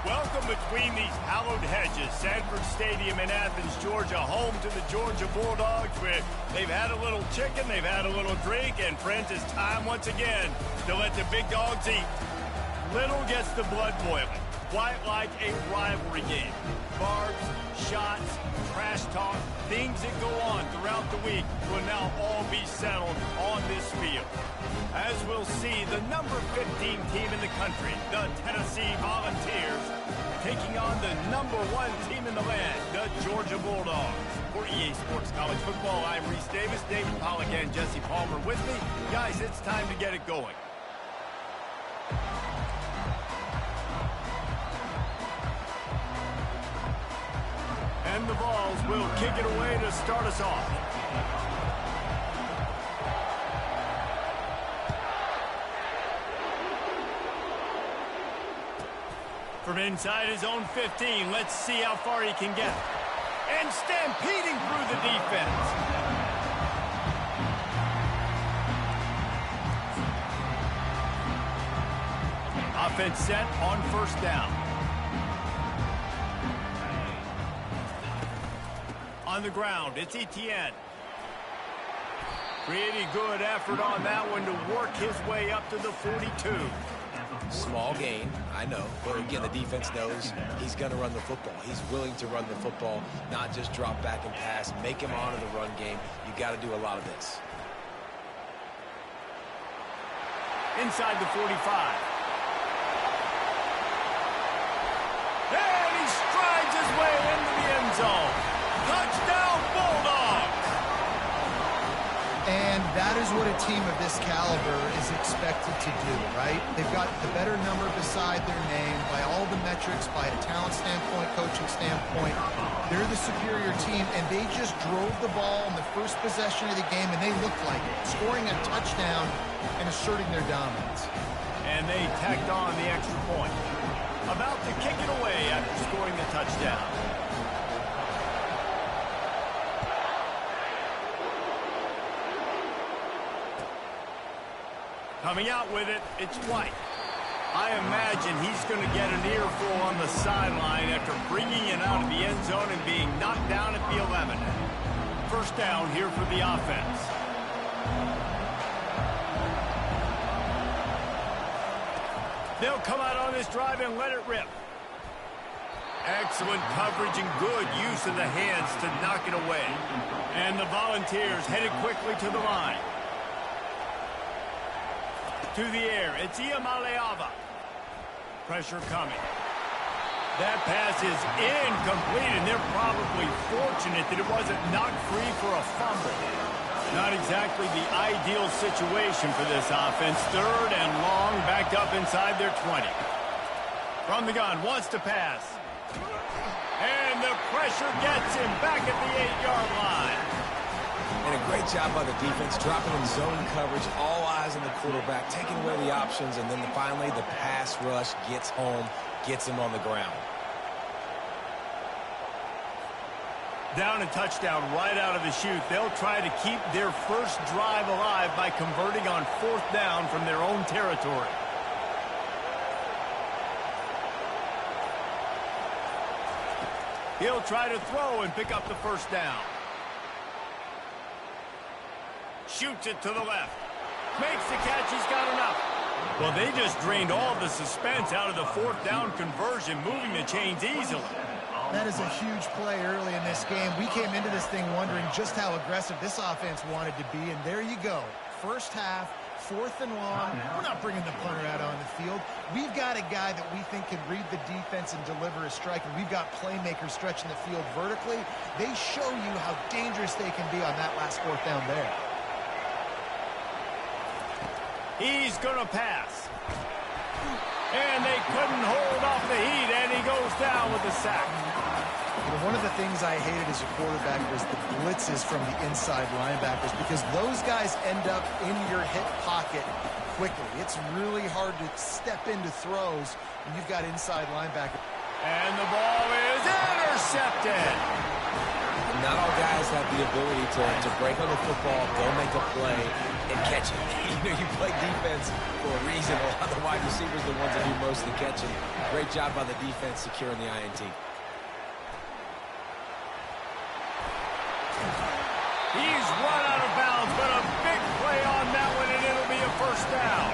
Welcome between these hallowed hedges. Sanford Stadium in Athens, Georgia, home to the Georgia Bulldogs. Where they've had a little chicken, they've had a little drink, and friends, it's time once again to let the big dogs eat. Little gets the blood boiling, quite like a rivalry game. Barbs, shots, trash talk, things that go on throughout the week will now all be settled on this field. As we'll see, the number 15 team in the country, the Tennessee Volunteers, taking on the number 1 team in the land, the Georgia Bulldogs. For EA Sports College Football, I'm Reese Davis, David Pollack, and Jesse Palmer with me. Guys, it's time to get it going. And the Vols will kick it away to start us off. From inside his own 15, let's see how far he can get. And stampeding through the defense. Offense set on first down. On the ground, it's Etienne. Pretty good effort on that one to work his way up to the 42. Small gain, I know, but again, the defense knows he's going to run the football. He's willing to run the football, not just drop back and pass, make him honor the run game. You got to do a lot of this. Inside the 45. And he strides his way into the end zone. Touchdown, Bulldogs! And that is what a team of this caliber is expected to do, right? They've got the better number beside their name by all the metrics, by a talent standpoint, coaching standpoint. They're the superior team, and they just drove the ball in the first possession of the game, and they looked like it, scoring a touchdown and asserting their dominance. And they tacked on the extra point. About to kick it away after scoring the touchdown. Coming out with it, it's White. I imagine he's going to get an earful on the sideline after bringing it out of the end zone and being knocked down at the 11. First down here for the offense. They'll come out on this drive and let it rip. Excellent coverage and good use of the hands to knock it away. And the Volunteers headed quickly to the line. To the air, it's Iamaleava. Pressure coming. That pass is incomplete, and they're probably fortunate that it wasn't knocked free for a fumble. Not exactly the ideal situation for this offense. Third and long, backed up inside their 20. From the gun, wants to pass. And the pressure gets him back at the 8-yard line. And a great job by the defense, dropping in zone coverage, all eyes on the quarterback, taking away the options, and then finally the pass rush gets home, gets him on the ground. Down and touchdown right out of the chute. They'll try to keep their first drive alive by converting on fourth down from their own territory. He'll try to throw and pick up the first down. Shoots it to the left. Makes the catch. He's got enough. Well, they just drained all the suspense out of the fourth down conversion, moving the chains easily. That is a huge play early in this game. We came into this thing wondering just how aggressive this offense wanted to be, and there you go. First half, fourth and long. We're not bringing the punter out on the field. We've got a guy that we think can read the defense and deliver a strike, and we've got playmakers stretching the field vertically. They show you how dangerous they can be on that last fourth down there. He's going to pass. And they couldn't hold off the heat, and he goes down with a sack. You know, one of the things I hated as a quarterback was the blitzes from the inside linebackers, because those guys end up in your hip pocket quickly. It's really hard to step into throws when you've got inside linebackers. And the ball is intercepted. not all guys have the ability to break on the football, go make a play, and catch it. You play defense for a reason. A lot of the wide receivers are the ones that do most of the catching. Great job by the defense securing the INT. He's run out of bounds, but a big play on that one, and it'll be a first down.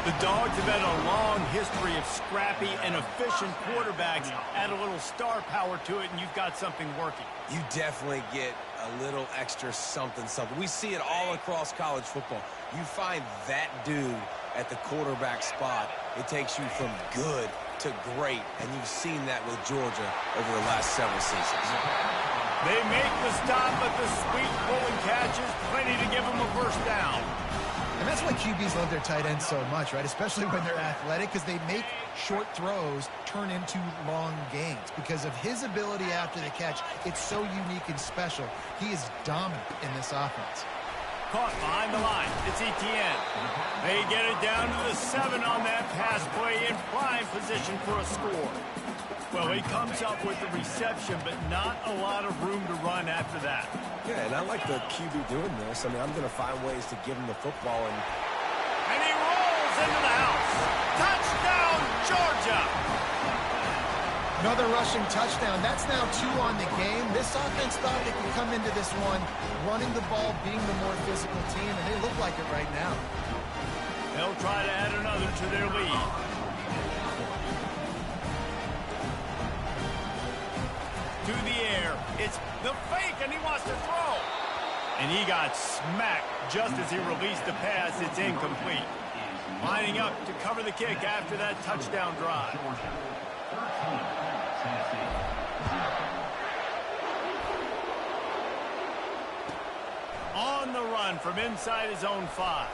The Dogs have had a long history of scrappy and efficient quarterbacks. Add a little star power to it, and you've got something working. You definitely get a little extra something. We see it all across college football. You find that dude at the quarterback spot, it takes you from good to great, and you've seen that with Georgia over the last several seasons. They make the stop, but the sweet pulling catches, plenty to give them a first down. And that's why QBs love their tight ends so much, right? Especially when they're athletic, because they make short throws turn into long gains. Because of his ability after the catch, it's so unique and special. He is dominant in this offense. Caught behind the line. It's Etienne. They get it down to the 7 on that pass play in prime position for a score. Well, he comes up with the reception, but not a lot of room to run after that. Yeah, and I like the QB doing this. I mean, I'm going to find ways to give him the football. And he rolls into the house. Touchdown, Georgia! Another rushing touchdown. That's now 2 on the game. This offense thought they could come into this one running the ball, being the more physical team, and they look like it right now. They'll try to add another to their lead. To the air. It's the fake, and he wants to throw. And he got smacked just as he released the pass. It's incomplete. Lining up to cover the kick after that touchdown drive. On the run from inside his own 5.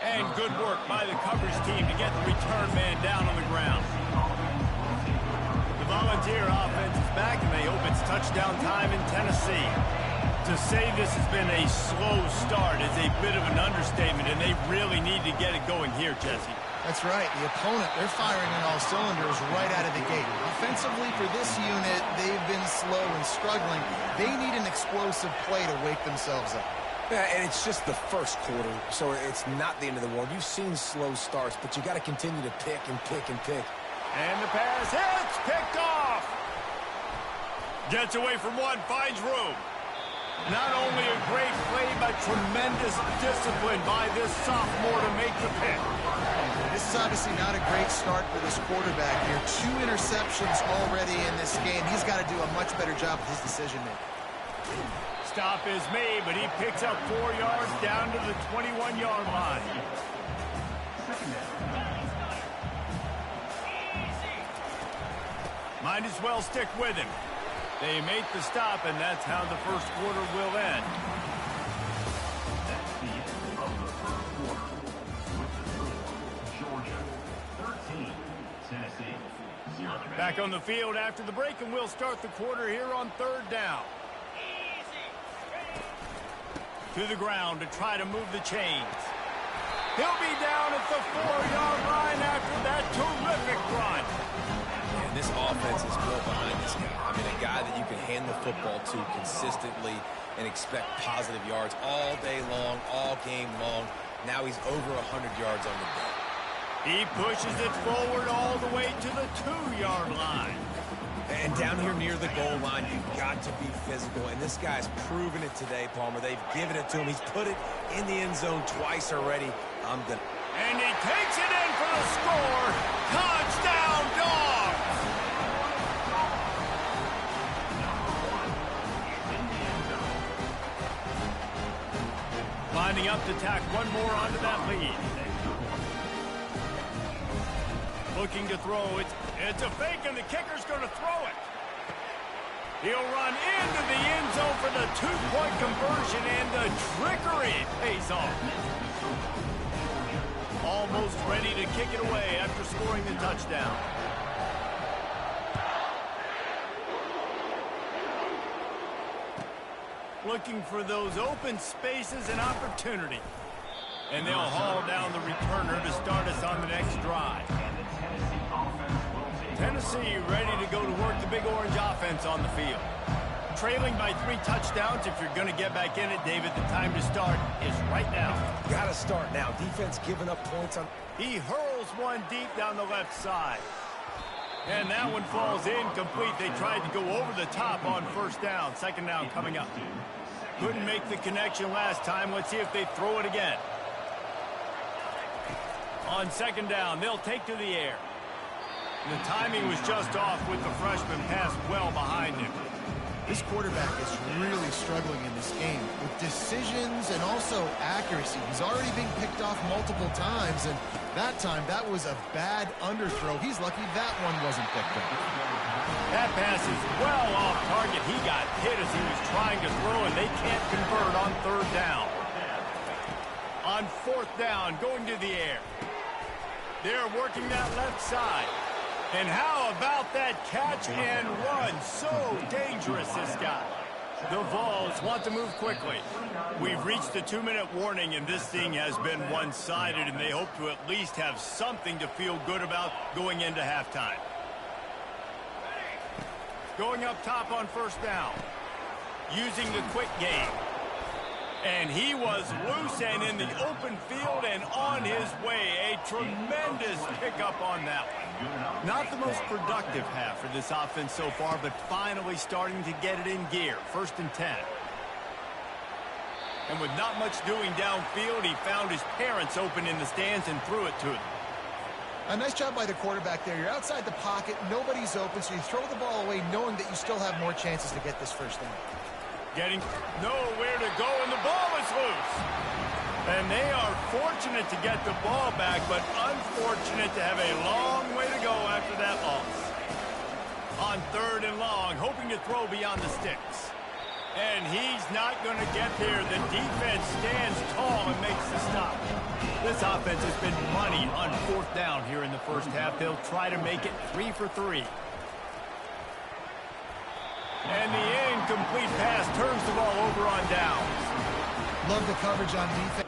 And good work by the coverage team to get the return man down on the ground. Volunteer offense is back, and they hope it's touchdown time in Tennessee. To say this has been a slow start is a bit of an understatement, and they really need to get it going here, Jesse. That's right. The opponent, they're firing on all cylinders right out of the gate. Offensively, for this unit, they've been slow and struggling. They need an explosive play to wake themselves up. Yeah, and it's just the first quarter, so it's not the end of the world. You've seen slow starts, but you got to continue to pick and pick and pick. And the pass hits, picked off. Gets away from one, finds room. Not only a great play, but tremendous discipline by this sophomore to make the pick. This is obviously not a great start for this quarterback here. 2 interceptions already in this game. He's got to do a much better job with his decision-making. Stop is made, but he picks up 4 yards down to the 21-yard line. Might as well stick with him. They make the stop, and that's how the first quarter will end. That's the end of the first quarter. Georgia 13, Tennessee 0. Back on the field after the break, and we'll start the quarter here on 3rd down. To the ground to try to move the chains. He'll be down at the 4-yard line after that terrific run. And this offense is built behind this guy. I mean, a guy that you can hand the football to consistently and expect positive yards all day long, all game long. Now he's over 100 yards on the day. He pushes it forward all the way to the 2-yard line. And down here near the goal line, you've got to be physical. And this guy's proven it today, Palmer. They've given it to him. He's put it in the end zone twice already. And he takes it in for the score. Touchdown, Dogs! Lining up to tack one more onto that lead. Looking to throw. It's a fake, and the kicker's going to throw it. He'll run into the end zone for the 2-point conversion, and the trickery pays off. Almost ready to kick it away after scoring the touchdown. Looking for those open spaces and opportunity. And they'll haul down the returner to start us on the next drive. Tennessee ready to go to work the Big Orange offense on the field. trailing by 3 touchdowns. If you're going to get back in it, David, the time to start is right now. Got to start now. Defense giving up points on... He hurls one deep down the left side. And that one falls incomplete. They tried to go over the top on first down. Second down coming up. Couldn't make the connection last time. Let's see if they throw it again. On second down, they'll take to the air. The timing was just off with the freshman pass well behind him. This quarterback is really struggling in this game with decisions and also accuracy. He's already been picked off multiple times, and that time, that was a bad underthrow. He's lucky that one wasn't picked up. That pass is well off target. He got hit as he was trying to throw, and they can't convert on third down. On fourth down, going to the air. They're working that left side. And how about that catch and run? So dangerous, this guy. The Vols want to move quickly. We've reached the 2-minute warning, and this thing has been one-sided, and they hope to at least have something to feel good about going into halftime. Going up top on first down. Using the quick game. And he was loose and in the open field and on his way. A tremendous pickup on that one. Not the most productive half for this offense so far, but finally starting to get it in gear. 1st and 10. And with not much doing downfield, he found his parents open in the stands and threw it to them. A nice job by the quarterback there. You're outside the pocket, nobody's open, so you throw the ball away knowing that you still have more chances to get this first down. Getting nowhere to go, and the ball is loose. And they are fortunate to get the ball back, but unfortunate to have a long way to go after that loss. On 3rd and long, hoping to throw beyond the sticks. And he's not going to get there. The defense stands tall and makes the stop. This offense has been money on 4th down here in the first half. They'll try to make it 3 for 3. And the incomplete pass turns the ball over on downs. Love the coverage on defense.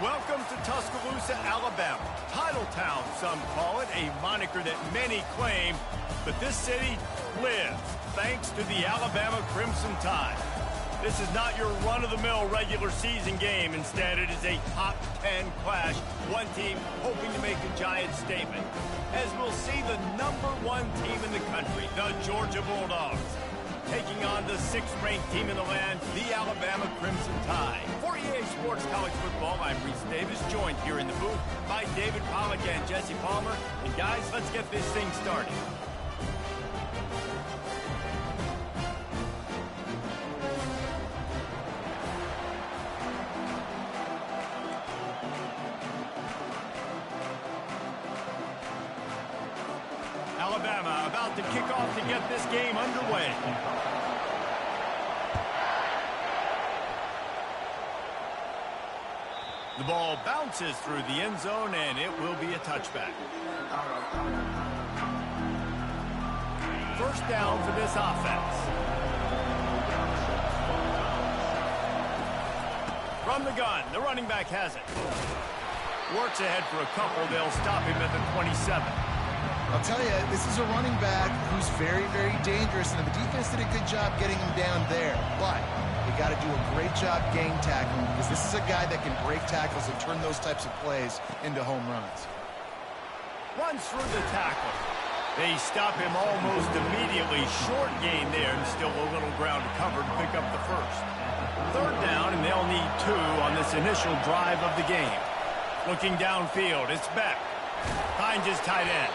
Welcome to Tuscaloosa, Alabama. Titletown, some call it, a moniker that many claim, but this city lives thanks to the Alabama Crimson Tide. This is not your run-of-the-mill regular season game. Instead, it is a top 10 clash. One team hoping to make a giant statement. As we'll see the #1 team in the country, the Georgia Bulldogs, taking on the 6th-ranked team in the land, the Alabama Crimson Tide. For EA Sports College Football, I'm Reese Davis, joined here in the booth by David Pollack and Jesse Palmer. And guys, let's get this thing started. Alabama about to kick off to get this game underway. The ball bounces through the end zone, and it will be a touchback. First down for this offense. From the gun, the running back has it. Works ahead for a couple. They'll stop him at the 27. I'll tell you, this is a running back who's very, very dangerous, and the defense did a good job getting him down there. But they got to do a great job game tackling, because this is a guy that can break tackles and turn those types of plays into home runs. Runs through the tackle. They stop him almost immediately. Short gain there, and still a little ground to cover to pick up the first. Third down, and they'll need 2 on this initial drive of the game. Looking downfield, it's Beck. Finds his tight end.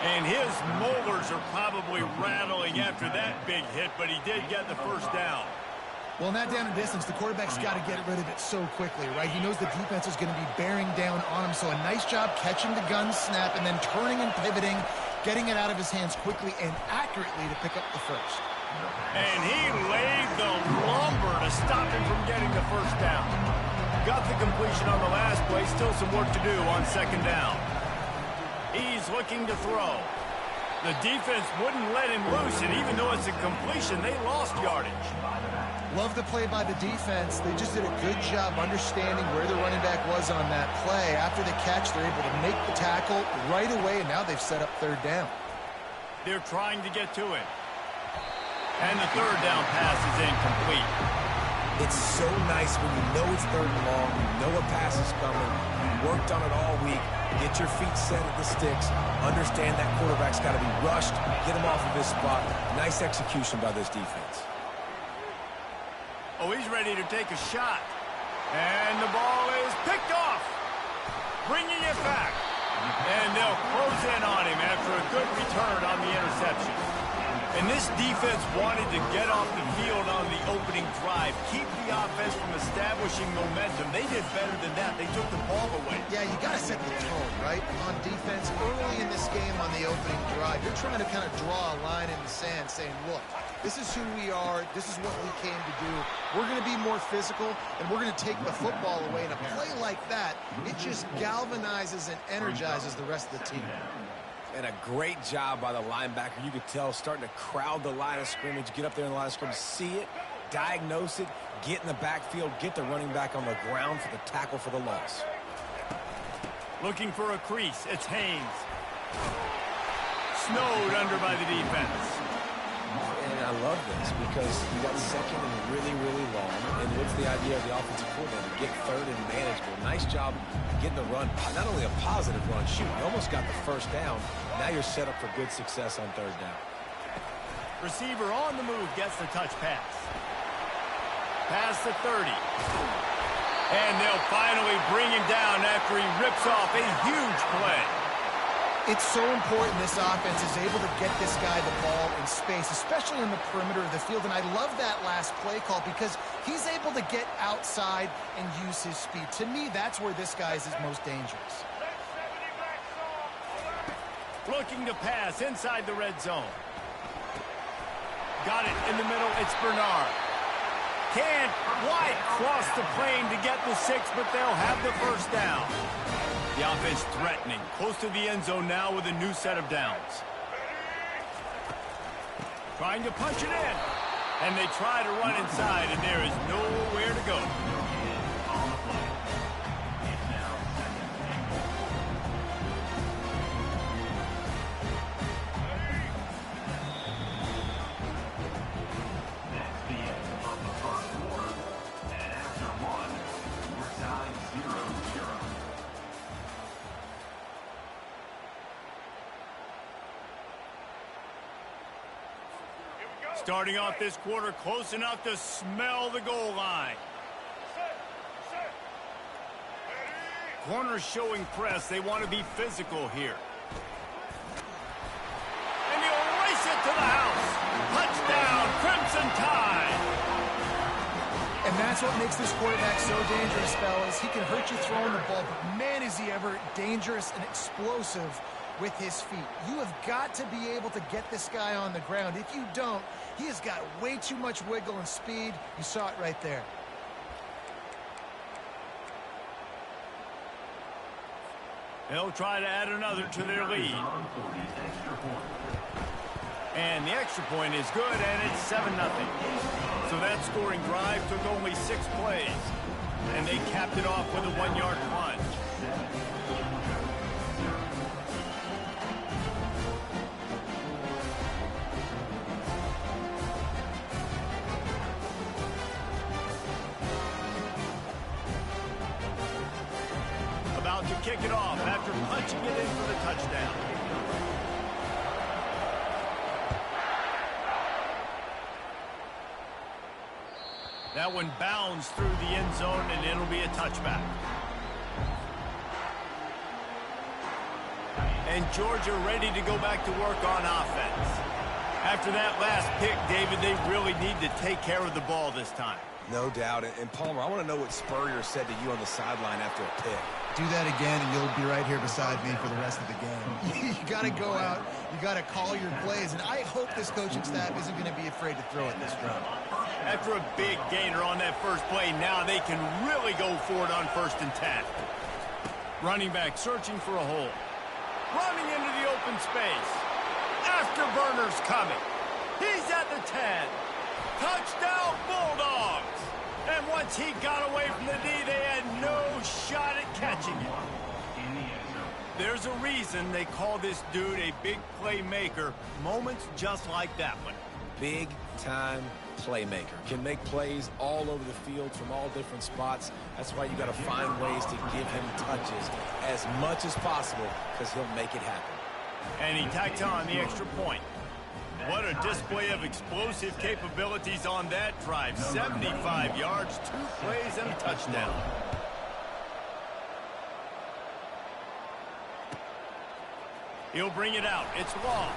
And his molars are probably rattling after that big hit, but he did get the first down. Well, in that down and distance, the quarterback's got to get rid of it so quickly, right? He knows the defense is going to be bearing down on him, so a nice job catching the gun snap and then turning and pivoting, getting it out of his hands quickly and accurately to pick up the first. And he laid the lumber to stop him from getting the first down. Got the completion on the last play, still some work to do on second down. He's looking to throw. The defense wouldn't let him loose, and even though it's a completion, they lost yardage. Love the play by the defense. They just did a good job understanding where the running back was on that play. After the catch, they're able to make the tackle right away, and now they've set up third down. They're trying to get to him. And the third down pass is incomplete. It's so nice when you know it's third and long, you know a pass is coming, you worked on it all week, get your feet set at the sticks, understand that quarterback's got to be rushed, get him off of his spot. Nice execution by this defense. Oh, he's ready to take a shot. And the ball is picked off. Bringing it back. And they'll close in on him after a good return on the interception. And this defense wanted to get off the field on the opening drive, keep the offense from establishing momentum. They did better than that. They took the ball away. Yeah, you got to set the tone, right? On defense, early in this game on the opening drive, you're trying to kind of draw a line in the sand saying, look, this is who we are. This is what we came to do. We're going to be more physical, and we're going to take the football away. And a play like that, it just galvanizes and energizes the rest of the team. And a great job by the linebacker. You could tell starting to crowd the line of scrimmage, get up there in the line of scrimmage, see it, diagnose it, get in the backfield, get the running back on the ground for the tackle for the loss. Looking for a crease. It's Haynes. Snowed under by the defense. And I love this because you got second and really, really long. And what's the idea of the offensive coordinator? Get third and manageable. Nice job getting the run. Not only a positive run, shoot, you almost got the first down. Now you're set up for good success on third down. Receiver on the move gets the touch pass. Pass the 30. And they'll finally bring him down after he rips off a huge play. It's so important this offense is able to get this guy the ball in space, especially in the perimeter of the field. And I love that last play call because he's able to get outside and use his speed. To me, that's where this guy is most dangerous. Looking to pass inside the red zone. Got it in the middle. It's Bernard. Can't quite cross the plane to get the 6, but they'll have the first down. The offense threatening, close to the end zone now with a new set of downs. Trying to punch it in. And they try to run inside, and there is nowhere to go. Starting off this quarter close enough to smell the goal line. Corners showing press. They want to be physical here. And he'll race it to the house. Touchdown, Crimson Tide. And that's what makes this quarterback so dangerous, fellas. He can hurt you throwing the ball, but man, is he ever dangerous and explosive with his feet. You have got to be able to get this guy on the ground. If you don't, he has got way too much wiggle and speed. You saw it right there. They'll try to add another to their lead. And the extra point is good, and it's 7-0. So that scoring drive took only 6 plays. And they capped it off with a 1-yard plunge. About to kick it off after punching it in for the touchdown. That one bounds through the end zone, and it'll be a touchback. And Georgia ready to go back to work on offense. After that last pick, David, they really need to take care of the ball this time. No doubt. And Palmer, I want to know what Spurrier said to you on the sideline after a pick. Do that again, and you'll be right here beside me for the rest of the game. You got to go out. You got to call your plays, and I hope this coaching staff isn't going to be afraid to throw it this round. After a big gainer on that first play, now they can really go for it on 1st and 10. Running back searching for a hole. Running into the open space. Afterburner's coming. He's at the 10. Touchdown, Bulldogs! And once he got away from the D, they had no shot at catching it. There's a reason they call this dude a big playmaker. Moments just like that one. Big-time playmaker. Can make plays all over the field from all different spots. That's why you got to find ways to give him touches as much as possible, because he'll make it happen. And he tacked on the extra point. What a display of explosive capabilities on that drive. 75 yards, 2 plays, and a touchdown. He'll bring it out. It's long.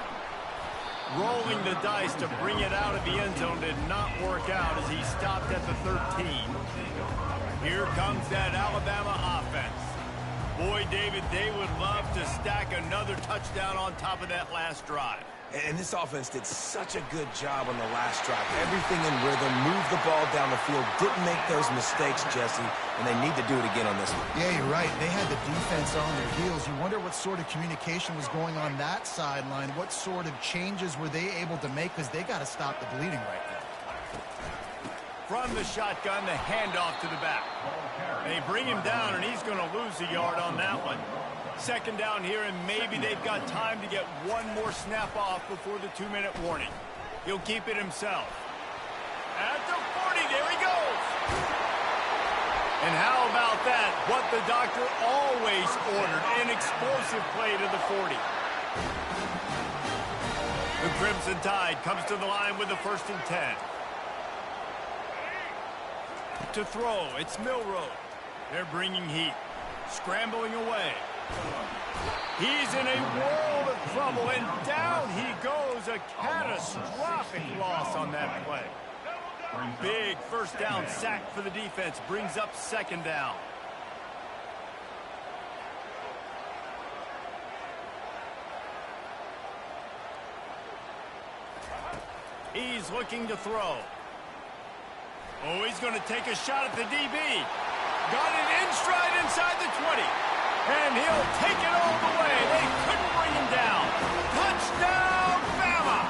Rolling the dice to bring it out of the end zone did not work out as he stopped at the 13. Here comes that Alabama offense. Boy, David, they would love to stack another touchdown on top of that last drive. And this offense did such a good job on the last drive. Everything in rhythm, moved the ball down the field, didn't make those mistakes, Jesse, and they need to do it again on this one. Yeah, you're right. They had the defense on their heels. You wonder what sort of communication was going on that sideline. What sort of changes were they able to make, because they got to stop the bleeding right now. From the shotgun, the handoff to the back. They bring him down, and he's going to lose a yard on that one. 2nd down here, and maybe they've got time to get one more snap off before the 2-minute warning. He'll keep it himself. At the 40, there he goes. And how about that? What the doctor always ordered, an explosive play to the 40. The Crimson Tide comes to the line with the 1st and 10. To throw, it's Milroe. They're bringing heat. Scrambling away. He's in a world of trouble, and down he goes. A catastrophic loss on that play. Big 1st down sack for the defense. Brings up 2nd down. He's looking to throw. Oh, he's going to take a shot at the DB. Got it in stride inside the 20. And he'll take it all the way. They couldn't bring him down. Touchdown, Bama!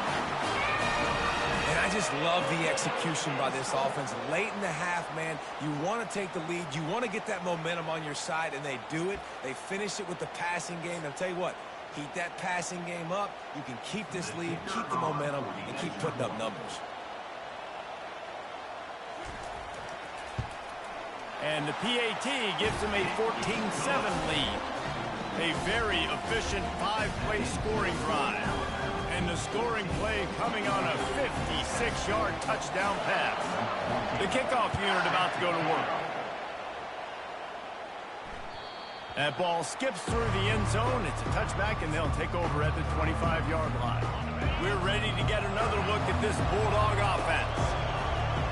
And I just love the execution by this offense. Late in the half, man, you want to take the lead. You want to get that momentum on your side, and they do it. They finish it with the passing game. I'll tell you what, heat that passing game up. You can keep this lead, keep the momentum, and keep putting up numbers. And the PAT gives them a 14-7 lead. A very efficient 5-play scoring drive. And the scoring play coming on a 56-yard touchdown pass. The kickoff unit about to go to work. That ball skips through the end zone. It's a touchback, and they'll take over at the 25-yard line. We're ready to get another look at this Bulldog offense.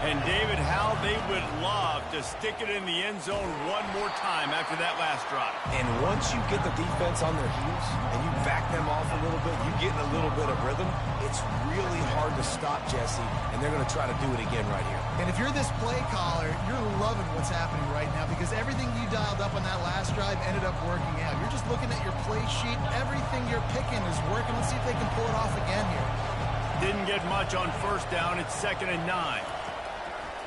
And David, how they would love to stick it in the end zone one more time after that last drive. And once you get the defense on their heels and you back them off a little bit, you get in a little bit of rhythm, it's really hard to stop, Jesse, and they're going to try to do it again right here. And if you're this play caller, you're loving what's happening right now because everything you dialed up on that last drive ended up working out. You're just looking at your play sheet. Everything you're picking is working. Let's see if they can pull it off again here. Didn't get much on first down. It's 2nd and 9.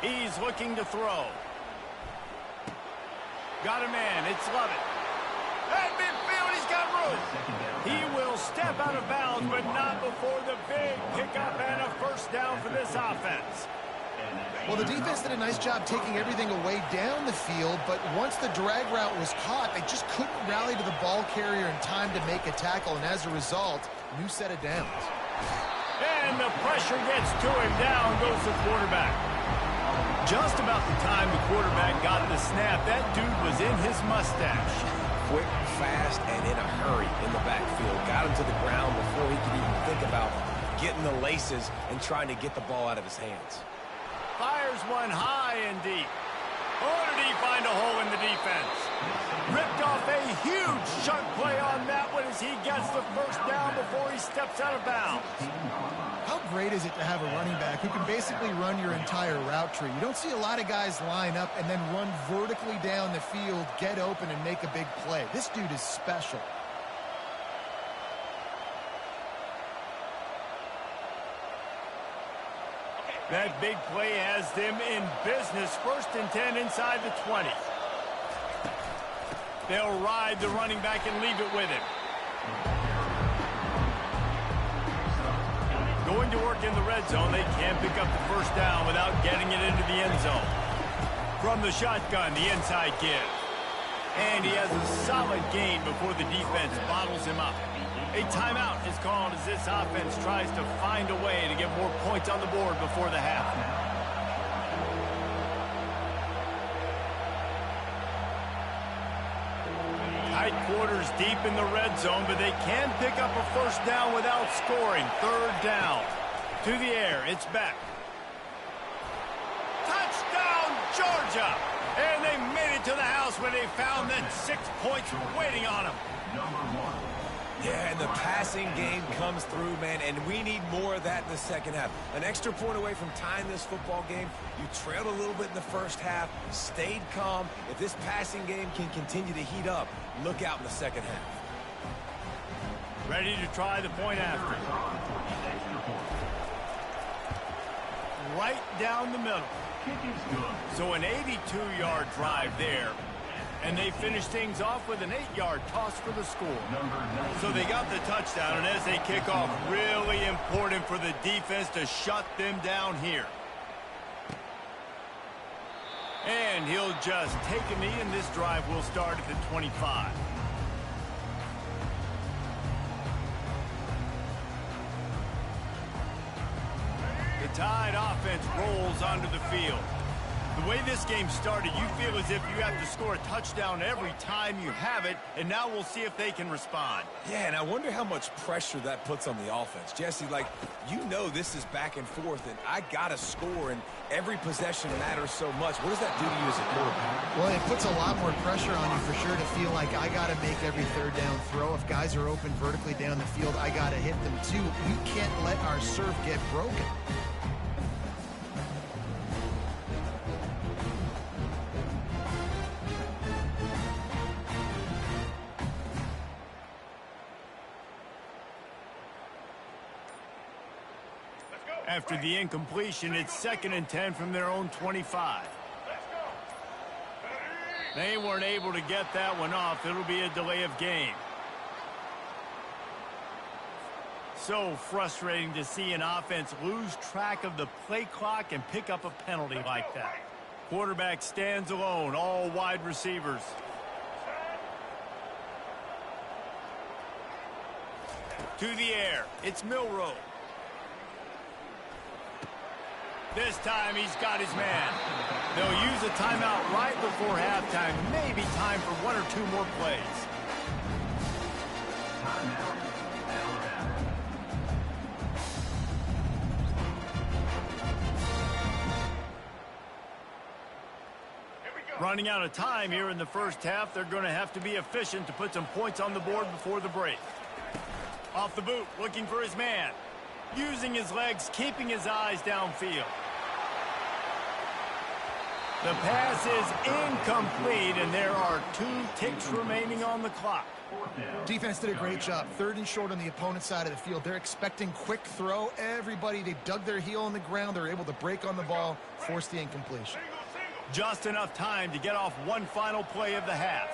He's looking to throw. Got a man. It's Lovett. At midfield, he's got room. He will step out of bounds, but not before the big pickup and a first down for this offense. Well, the defense did a nice job taking everything away down the field, but once the drag route was caught, they just couldn't rally to the ball carrier in time to make a tackle, and as a result, new set of downs. And the pressure gets to him. Down goes the quarterback. Just about the time the quarterback got the snap, that dude was in his mustache. Quick, fast, and in a hurry in the backfield. Got him to the ground before he could even think about getting the laces and trying to get the ball out of his hands. Fires one high and deep. Oh, did he find a hole in the defense? Ripped off a huge chunk play on that one as he gets the first down before he steps out of bounds. How great is it to have a running back who can basically run your entire route tree? You don't see a lot of guys line up and then run vertically down the field, get open, and make a big play. This dude is special. That big play has them in business. 1st and 10 inside the 20. They'll ride the running back and leave it with him. Going to work in the red zone. They can't pick up the first down without getting it into the end zone. From the shotgun, the inside give. And he has a solid gain before the defense bottles him up. A timeout is called as this offense tries to find a way to get more points on the board before the half. Tight quarters deep in the red zone, but they can pick up a first down without scoring. 3rd down. To the air, it's back. Touchdown, Georgia! And they made it to the house when they found that 6 points were waiting on them. Yeah, and the passing game comes through, man, and we need more of that in the second half. An extra point away from tying this football game. You trailed a little bit in the first half, stayed calm. If this passing game can continue to heat up, look out in the second half. Ready to try the point after. Right down the middle. So an 82-yard drive there. And they finish things off with an 8-yard toss for the score. So they got the touchdown, and as they kick off, really important for the defense to shut them down here. And he'll just take a knee, and this drive will start at the 25. The Tide offense rolls onto the field. The way this game started, you feel as if you have to score a touchdown every time you have it, and now we'll see if they can respond. Yeah, and I wonder how much pressure that puts on the offense. Jesse, like, you know this is back and forth, and I got to score, and every possession matters so much. What does that do to you as a quarterback? Well, it puts a lot more pressure on you for sure to feel like I got to make every 3rd down throw. If guys are open vertically down the field, I got to hit them too. We can't let our serve get broken. After the incompletion, it's 2nd and 10 from their own 25. They weren't able to get that one off. It'll be a delay of game. So frustrating to see an offense lose track of the play clock and pick up a penalty like that. Quarterback stands alone, all wide receivers. To the air. It's Milroe. This time he's got his man. They'll use a timeout right before halftime. Maybe time for one or two more plays. Running out of time here in the first half. They're going to have to be efficient to put some points on the board before the break. Off the boot, looking for his man. Using his legs, keeping his eyes downfield. The pass is incomplete, and there are 2 ticks remaining on the clock. Defense did a great job. 3rd and short on the opponent's side of the field. They're expecting quick throw. Everybody, they dug their heel on the ground. They're able to break on the ball, force the incompletion. Just enough time to get off one final play of the half.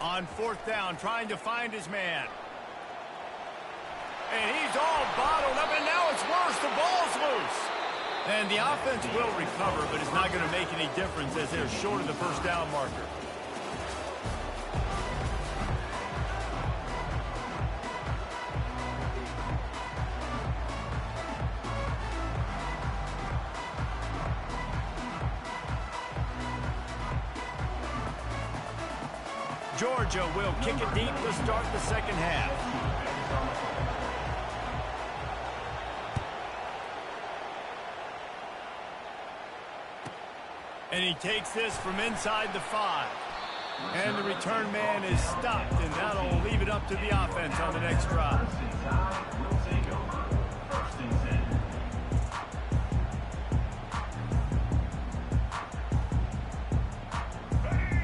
On 4th down, trying to find his man. And he's all bottled up, and now it's worse. The ball's loose. And the offense will recover, but it's not going to make any difference as they're short of the first down marker. Georgia will kick it deep to start the second half. And he takes this from inside the 5. And the return man is stopped, and that'll leave it up to the offense on the next drive.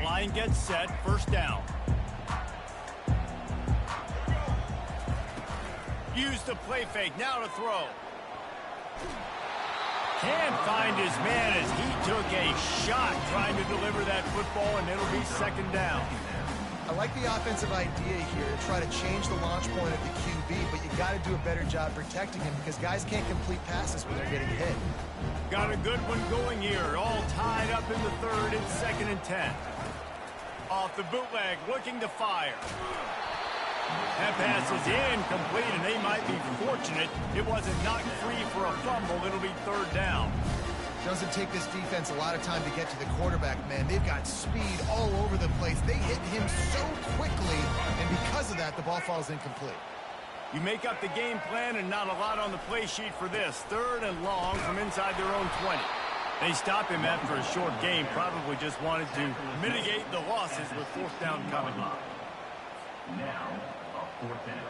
Line gets set, first down. Use the play fake, now to throw. Can't find his man as he took a shot trying to deliver that football, and it'll be second down. I like the offensive idea here to try to change the launch point of the QB, but you got to do a better job protecting him because guys can't complete passes when they're getting hit. Got a good one going here, all tied up in the 3rd. It's 2nd and 10. Off the bootleg, looking to fire. That pass is incomplete, and they might be fortunate it wasn't knocked free for a fumble. It'll be 3rd down. Doesn't take this defense a lot of time to get to the quarterback, man. They've got speed all over the place. They hit him so quickly, and because of that, the ball falls incomplete. You make up the game plan and not a lot on the play sheet for this. 3rd and long from inside their own 20. They stop him after a short game. Probably just wanted to mitigate the losses with 4th down coming. Now, a 4th down.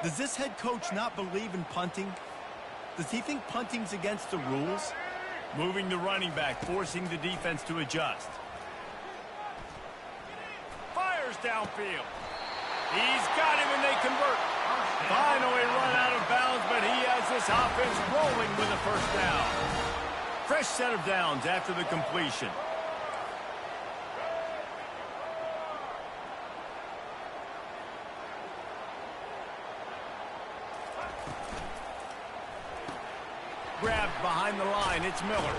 Does this head coach not believe in punting? Does he think punting's against the rules? Moving the running back, forcing the defense to adjust. Fires downfield. He's got him, and they convert. Finally run out of bounds, but he has this offense rolling with a first down. Fresh set of downs after the completion. Grabbed behind the line, it's Miller.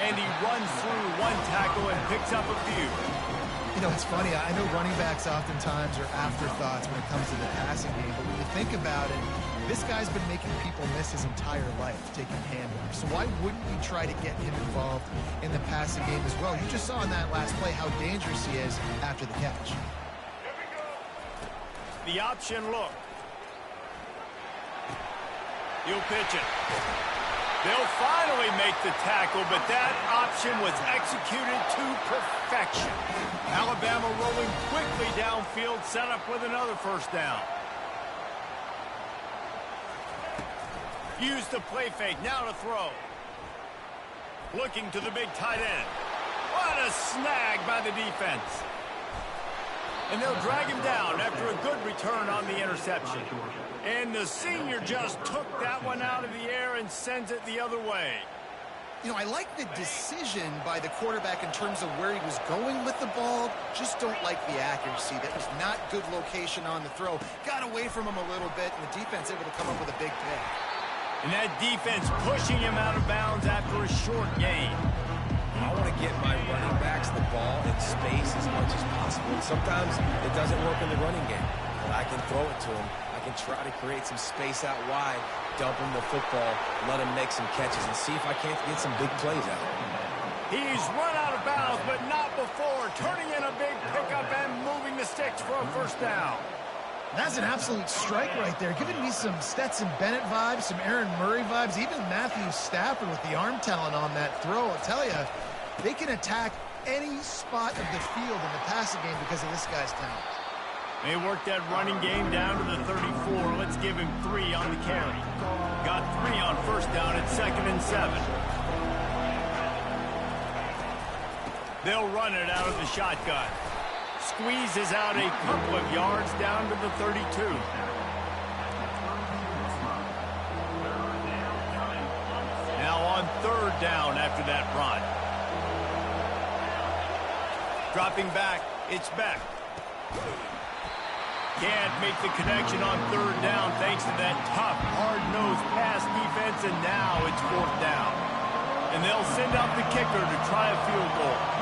And he runs through one tackle and picks up a few. You know, it's funny. I know running backs oftentimes are afterthoughts when it comes to the passing game, but when you think about it, this guy's been making people miss his entire life taking handoffs. So why wouldn't you try to get him involved in the passing game as well? You just saw in that last play how dangerous he is after the catch. The option look. He'll pitch it. They'll finally make the tackle, but that option was executed to perfection. Alabama rolling quickly downfield, set up with another first down. Use the play fake, now to throw. Looking to the big tight end. What a snag by the defense. And they'll drag him down after a good return on the interception. And the senior just took that one out of the air and sends it the other way. You know, I like the decision by the quarterback in terms of where he was going with the ball. Just don't like the accuracy. That was not good location on the throw. Got away from him a little bit, and the defense able to come up with a big pick. And that defense pushing him out of bounds after a short gain. I want to get my running backs the ball in space as much as possible. And sometimes it doesn't work in the running game. But I can throw it to them. I can try to create some space out wide, dump them the football, let them make some catches, and see if I can't get some big plays out. He's run out of bounds, but not before. Turning in a big pickup and moving the sticks for a first down. That's an absolute strike right there, giving me some Stetson Bennett vibes, some Aaron Murray vibes, even Matthew Stafford with the arm talent on that throw. I'll tell you, they can attack any spot of the field in the passing game because of this guy's talent. They worked that running game down to the 34. Let's give him 3 on the carry. Got 3 on first down at 2nd and 7. They'll run it out of the shotgun. Squeezes out a couple of yards down to the 32. Now on 3rd down after that run. Dropping back, it's Beck. Can't make the connection on 3rd down thanks to that tough, hard-nosed pass defense, and now it's 4th down. And they'll send out the kicker to try a field goal.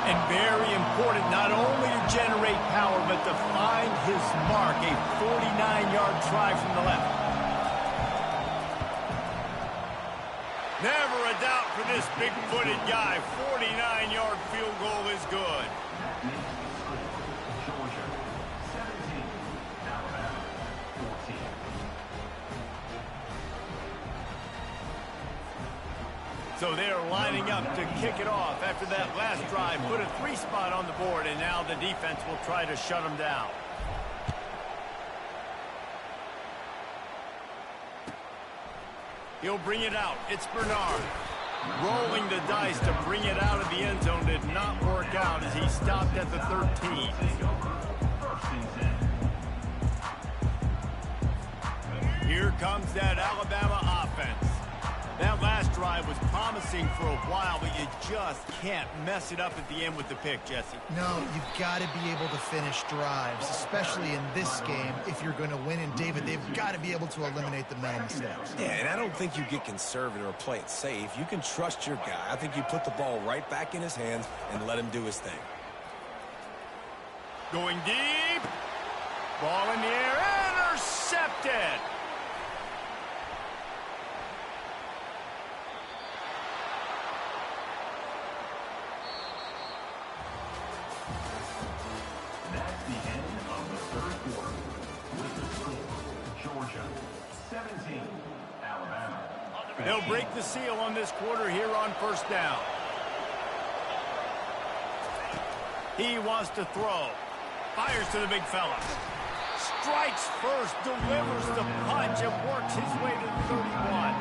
And very important, not only to generate power, but to find his mark, a 49-yard try from the left. Never a doubt for this big-footed guy. 49-yard field goal is good. Georgia 17, Alabama 14. So they're lining up to kick it off after that last drive. Put a 3 spot on the board, and now the defense will try to shut them down. He'll bring it out. It's Bernard. Rolling the dice to bring it out of the end zone did not work out as he stopped at the 13. Here comes that Alabama offense. That last drive was promising for a while, but you just can't mess it up at the end with the pick, Jesse. No, you've got to be able to finish drives, especially in this game if you're going to win. And, David, they've got to be able to eliminate the mental mistakes. Yeah, and I don't think you get conservative or play it safe. You can trust your guy. I think you put the ball right back in his hands and let him do his thing. Going deep. Ball in the air. Intercepted. That's the end of the 3rd quarter. With the score, Georgia 17, Alabama. They'll break the seal on this quarter here on 1st down. He wants to throw. Fires to the big fella. Strikes first, delivers the punch, and works his way to the 31.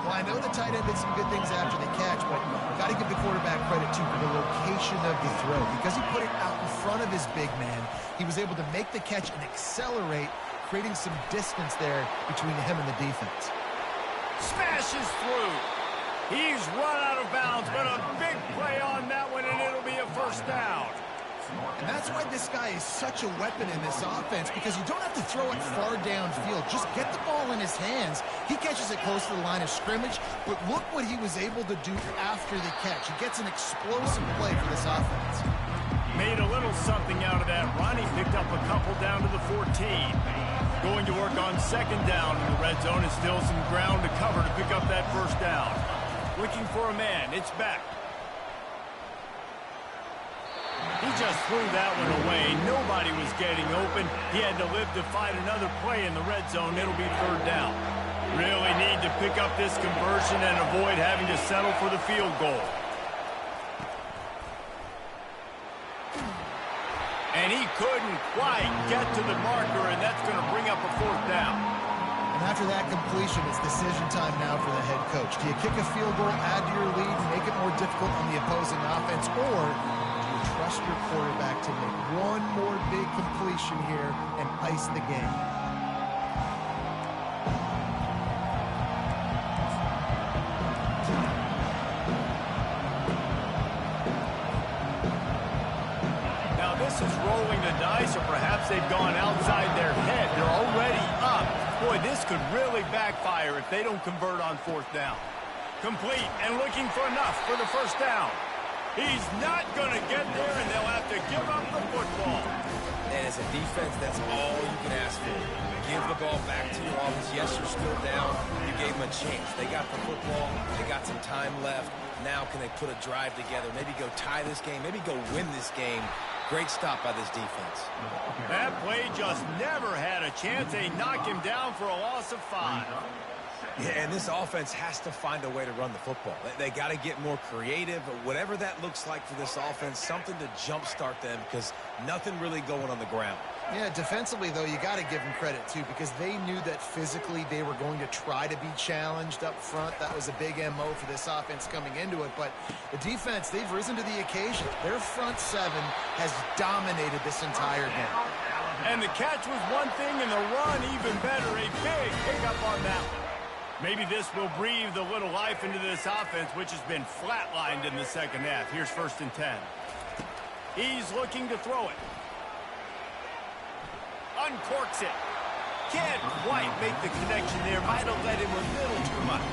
Well, I know the tight end did some good things after the catch, but got to give the quarterback credit, too, for the location of the throw. Because he put it out in front of his big man, he was able to make the catch and accelerate, creating some distance there between him and the defense. Smashes through. He's run out of bounds, but a big play on that one, and it'll be a 1st down. And that's why this guy is such a weapon in this offense, because you don't have to throw it far downfield. Just get the ball in his hands. He catches it close to the line of scrimmage, but look what he was able to do after the catch. He gets an explosive play for this offense. Made a little something out of that run. He picked up a couple down to the 14. Going to work on 2nd down in the red zone, and still some ground to cover to pick up that 1st down. Looking for a man. It's Beck. He just threw that one away. Nobody was getting open. He had to live to find another play in the red zone. It'll be 3rd down. Really need to pick up this conversion and avoid having to settle for the field goal. And he couldn't quite get to the marker, and that's going to bring up a 4th down. And after that completion, it's decision time now for the head coach. Do you kick a field goal, add to your lead, and make it more difficult on the opposing offense, or do you trust your quarterback to make one more big completion here and ice the game? Now this is rolling the dice, or perhaps they've gone outside their head. They're already up. Boy, this could really backfire if they don't convert on 4th down. Complete and looking for enough for the first down. He's not going to get there, and they'll have to give up the football. And as a defense, that's all you can ask for. Give the ball back to your offense. Yes, you're still down. You gave them a chance. They got the football. They got some time left. Now can they put a drive together? Maybe go tie this game. Maybe go win this game. Great stop by this defense. That play just never had a chance. They knock him down for a loss of 5. Yeah, and this offense has to find a way to run the football. They got to get more creative, whatever that looks like for this offense, something to jumpstart them because nothing really going on the ground. Yeah, defensively, though, you got to give them credit, too, because they knew that physically they were going to try to be challenged up front. That was a big MO for this offense coming into it. But the defense, they've risen to the occasion. Their front seven has dominated this entire game. And the catch was one thing, and the run even better. A big pickup on that one. Maybe this will breathe a little life into this offense, which has been flatlined in the second half. Here's 1st and 10. He's looking to throw it. Uncorks it. Can't quite make the connection there. Might have let him a little too much.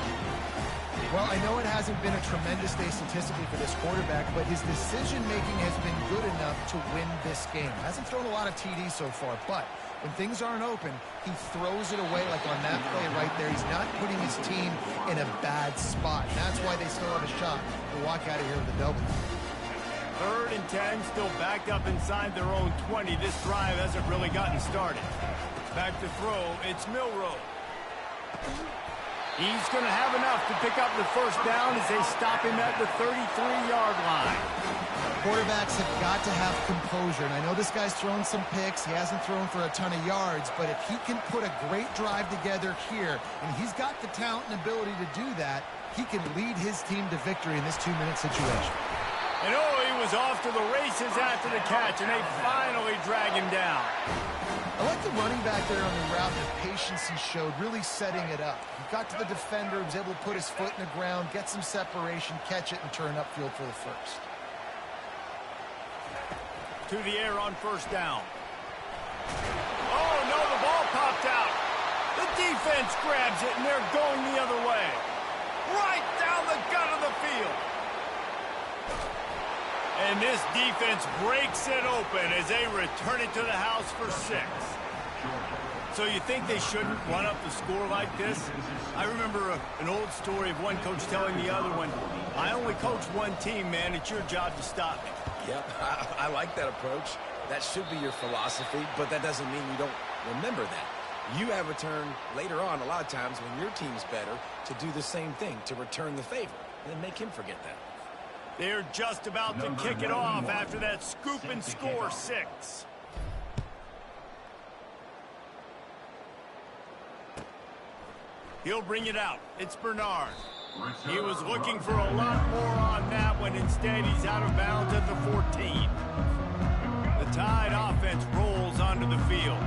Well, I know it hasn't been a tremendous day statistically for this quarterback, but his decision-making has been good enough to win this game. Hasn't thrown a lot of TDs so far, but when things aren't open, he throws it away like on that play right there. He's not putting his team in a bad spot. And that's why they still have a shot to walk out of here with a W. 3rd and 10, still backed up inside their own 20. This drive hasn't really gotten started. Back to throw, it's Milroe. He's going to have enough to pick up the first down as they stop him at the 33-yard line. Quarterbacks have got to have composure, and I know this guy's thrown some picks. He hasn't thrown for a ton of yards, but if he can put a great drive together here, and he's got the talent and ability to do that, he can lead his team to victory in this 2-minute situation. And he was off to the races after the catch, and they finally drag him down. I like the running back there on the route, the patience he showed, really setting it up. He got to the defender, he was able to put his foot in the ground, get some separation, catch it, and turn upfield for the first. To the air on 1st down. Oh, no, the ball popped out. The defense grabs it, and they're going the other way. Right down the gut of the field. And this defense breaks it open as they return it to the house for 6. So you think they shouldn't run up the score like this? I remember an old story of one coach telling the other one, I only coach one team, man. It's your job to stop me. Yep, I like that approach. That should be your philosophy, but that doesn't mean you don't remember that. You have a turn later on, a lot of times, when your team's better, to do the same thing, to return the favor, and then make him forget that. They're just about to kick it off after that scoop and score 6. He'll bring it out. It's Bernard. He was looking for a lot more on that one. Instead, he's out of bounds at the 14. The Tide offense rolls onto the field.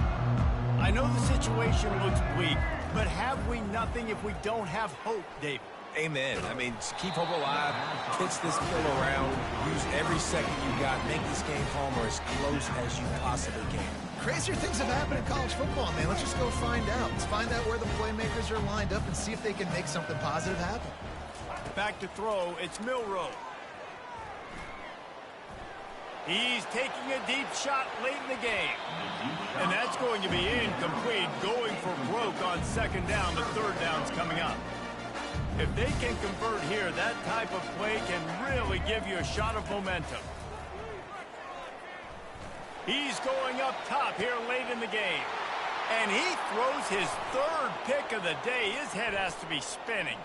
I know the situation looks bleak, but have we nothing if we don't have hope, David? Amen. I mean, keep hope alive, pitch this pill around, use every second you got, make this game home or as close as you possibly can. Crazier things have happened in college football, man. Let's just go find out. Let's find out where the playmakers are lined up and see if they can make something positive happen. Back to throw, it's Milroe. He's taking a deep shot late in the game. And that's going to be incomplete, going for broke on 2nd down. The 3rd down's coming up. If they can convert here, that type of play can really give you a shot of momentum. He's going up top here late in the game. And he throws his 3rd pick of the day. His head has to be spinning.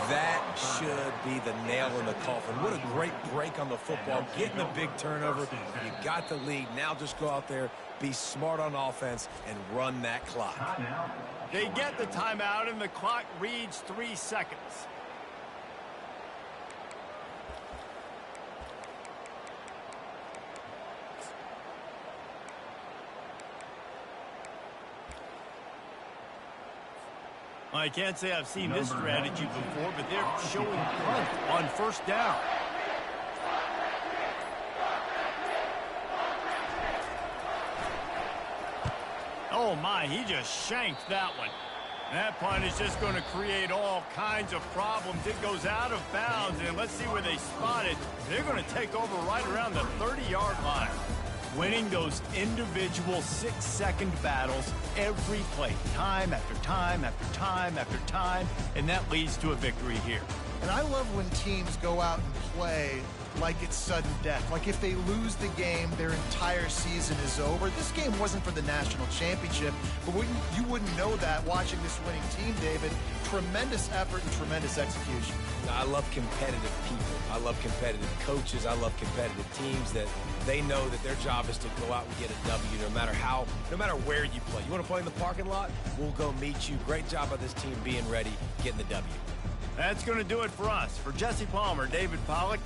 That should be the nail in the coffin. What a great break on the football. Getting the big turnover. You got the lead. Now just go out there, be smart on offense, and run that clock. They get the timeout, and the clock reads 3 seconds. I can't say I've seen this strategy before, but they're showing punt on 1st down. Oh, my, he just shanked that one. That punt is just going to create all kinds of problems. It goes out of bounds, and let's see where they spot it. They're going to take over right around the 30-yard line. Winning those individual 6-second battles every play, time after time after time after time, and that leads to a victory here. And I love when teams go out and play like it's sudden death. Like if they lose the game, their entire season is over. This game wasn't for the national championship, but you wouldn't know that watching this winning team, David. Tremendous effort and tremendous execution. I love competitive people. I love competitive coaches. I love competitive teams that they know that their job is to go out and get a W no matter where you play. You want to play in the parking lot? We'll go meet you. Great job by this team being ready, getting the W. That's going to do it for us. For Jesse Palmer, David Pollack.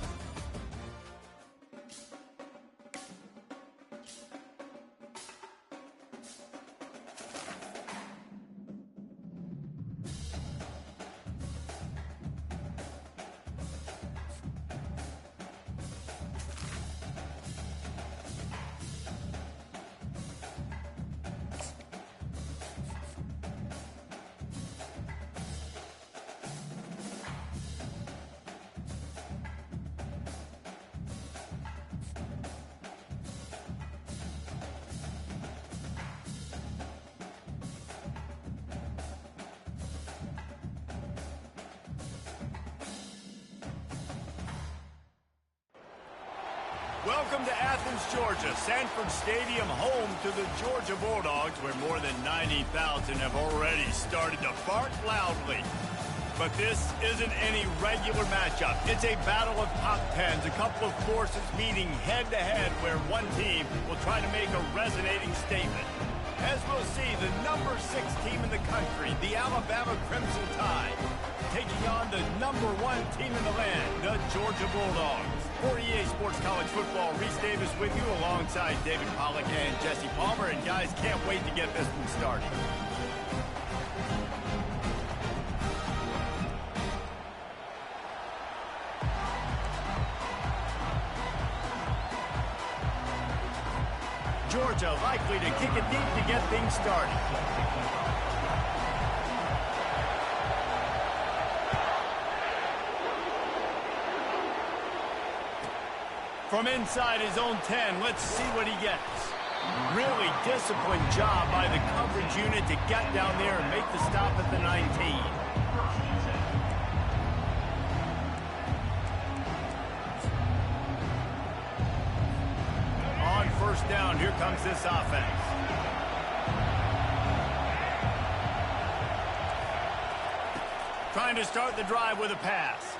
Welcome to Athens, Georgia, Sanford Stadium, home to the Georgia Bulldogs, where more than 90,000 have already started to bark loudly. But this isn't any regular matchup. It's a battle of top tens, a couple of forces meeting head-to-head where one team will try to make a resonating statement. As we'll see, the number 6 team in the country, the Alabama Crimson Tide, taking on the number 1 team in the land, the Georgia Bulldogs. For EA Sports College Football, Reese Davis with you alongside David Pollack and Jesse Palmer. And guys, can't wait to get this one started. Georgia likely to kick it deep to get things started. From inside his own 10, let's see what he gets. Really disciplined job by the coverage unit to get down there and make the stop at the 19. On first down, here comes this offense. Trying to start the drive with a pass.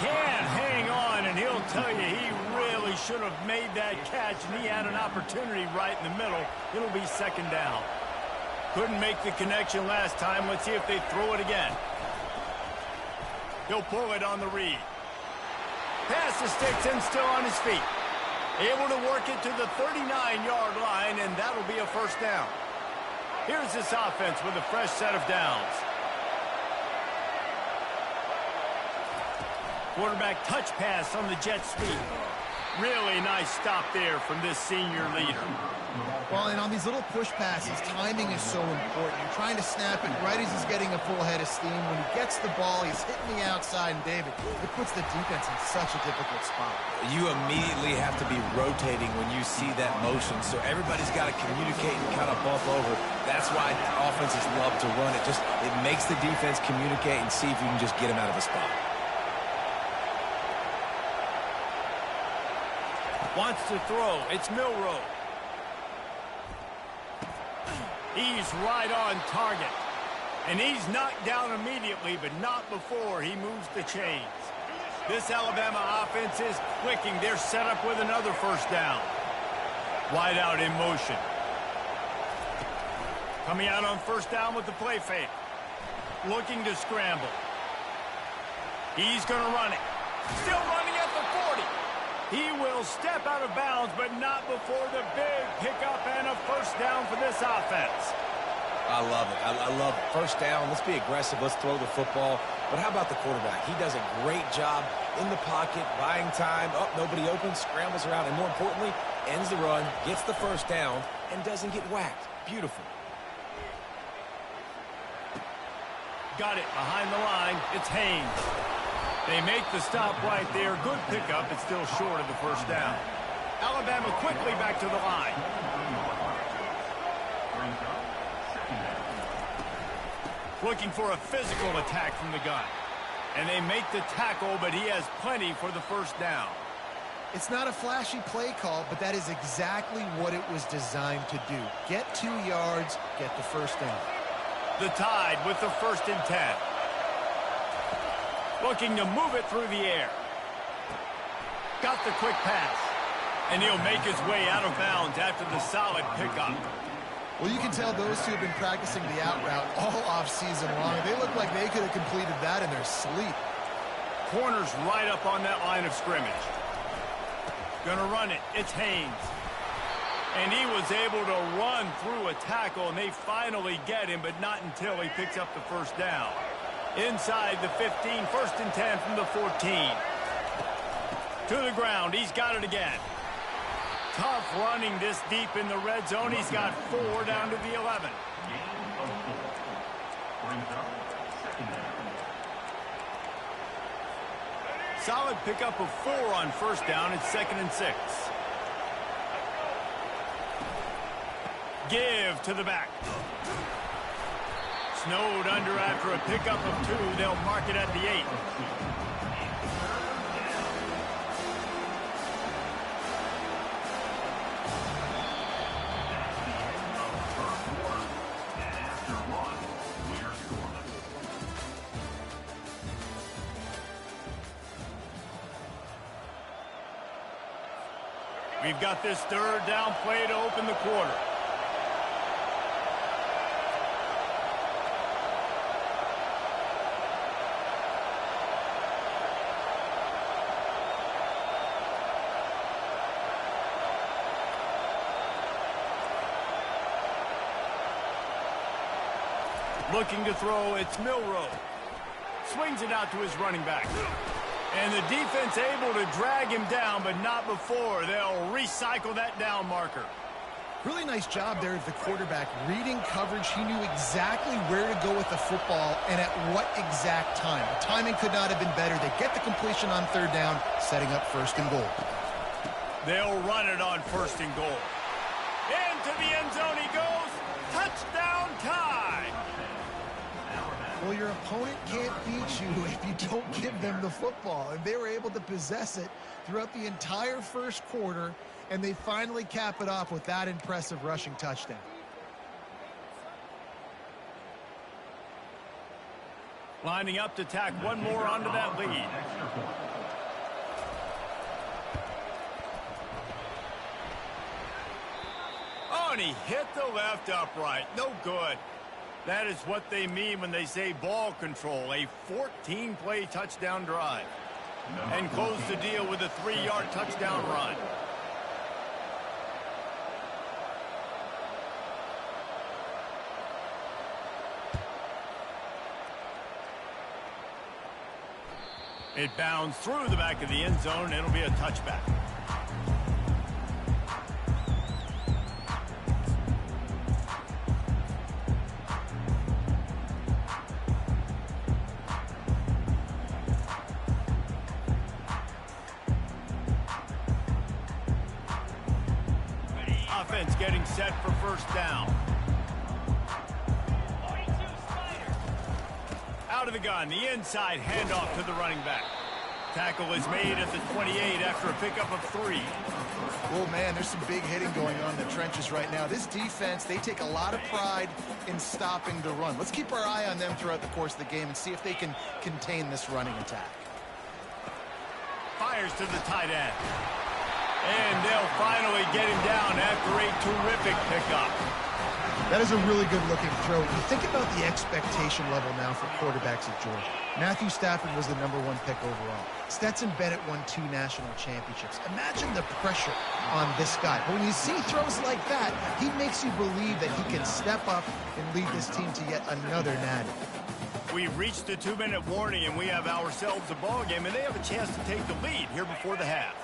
Can't hang on, and he'll tell you he really should have made that catch, and he had an opportunity right in the middle. It'll be second down. Couldn't make the connection last time. Let's see if they throw it again. He'll pull it on the read. Pass the sticks and still on his feet. Able to work it to the 39-yard line, and that'll be a first down. Here's this offense with a fresh set of downs. Quarterback touch pass on the jet sweep. Really nice stop there from this senior leader. Well, and on these little push passes, timing is so important. You're trying to snap it right as he's getting a full head of steam. When he gets the ball, he's hitting the outside, and David, it puts the defense in such a difficult spot. You immediately have to be rotating when you see that motion, so everybody's got to communicate and kind of bump over. That's why offenses love to run it. It makes the defense communicate and see if you can just get him out of a spot. Wants to throw. It's Milroe. He's right on target. And he's knocked down immediately, but not before he moves the chains. This Alabama offense is clicking. They're set up with another first down. Wide out in motion. Coming out on first down with the play fake. Looking to scramble. He's going to run it. Still running at the 40. He will step out of bounds, but not before the big pickup and a first down for this offense. I love it. I love first down. Let's be aggressive. Let's throw the football. But how about the quarterback? He does a great job in the pocket, buying time. Oh, nobody open, scrambles around, and more importantly, ends the run, gets the first down, and doesn't get whacked. Beautiful. Got it behind the line. It's Haynes. They make the stop right there. Good pickup. It's still short of the first down. Alabama quickly back to the line. Looking for a physical attack from the gun. And they make the tackle, but he has plenty for the first down. It's not a flashy play call, but that is exactly what it was designed to do. Get 2 yards, get the first down. The Tide with the 1st and 10. Looking to move it through the air. Got the quick pass. And he'll make his way out of bounds after the solid pickup. Well, you can tell those two have been practicing the out route all off-season long. They look like they could have completed that in their sleep. Corner's right up on that line of scrimmage. Gonna run it. It's Haynes. And he was able to run through a tackle, and they finally get him, but not until he picks up the first down. Inside the 15, 1st and 10 from the 14. To the ground. He's got it again. Tough running this deep in the red zone. He's got 4 down to the 11. Solid pickup of 4 on first down. It's 2nd and 6. Give to the back. Snowed under after a pickup of 2. They'll mark it at the 8. We've got this 3rd down play to open the quarter. Looking to throw, it's Milroe. Swings it out to his running back. And the defense able to drag him down, but not before. They'll recycle that down marker. Really nice job there of the quarterback. Reading coverage, he knew exactly where to go with the football and at what exact time. The timing could not have been better. They get the completion on 3rd down, setting up 1st and goal. They'll run it on 1st and goal. Into the end zone he goes. Touchdown Tide. Well, your opponent can't beat you if you don't give them the football. And they were able to possess it throughout the entire 1st quarter, and they finally cap it off with that impressive rushing touchdown. Lining up to tack one more onto that lead. Oh, and he hit the left upright. No good. That is what they mean when they say ball control. A 14-play touchdown drive. And close the deal with a 3-yard touchdown run. It bounds through the back of the end zone. It'll be a touchback. Offense getting set for first down. Out of the gun, the inside handoff to the running back. Tackle is made at the 28 after a pickup of 3. Oh, man, there's some big hitting going on in the trenches right now. This defense, they take a lot of pride in stopping the run. Let's keep our eye on them throughout the course of the game and see if they can contain this running attack. Fires to the tight end. And they'll finally get him down after a terrific pickup. That is a really good-looking throw. You think about the expectation level now for quarterbacks at Georgia. Matthew Stafford was the #1 pick overall. Stetson Bennett won 2 national championships. Imagine the pressure on this guy. But when you see throws like that, he makes you believe that he can step up and lead this team to yet another natty. We reached the 2-minute warning, and we have ourselves a ball game, and they have a chance to take the lead here before the half.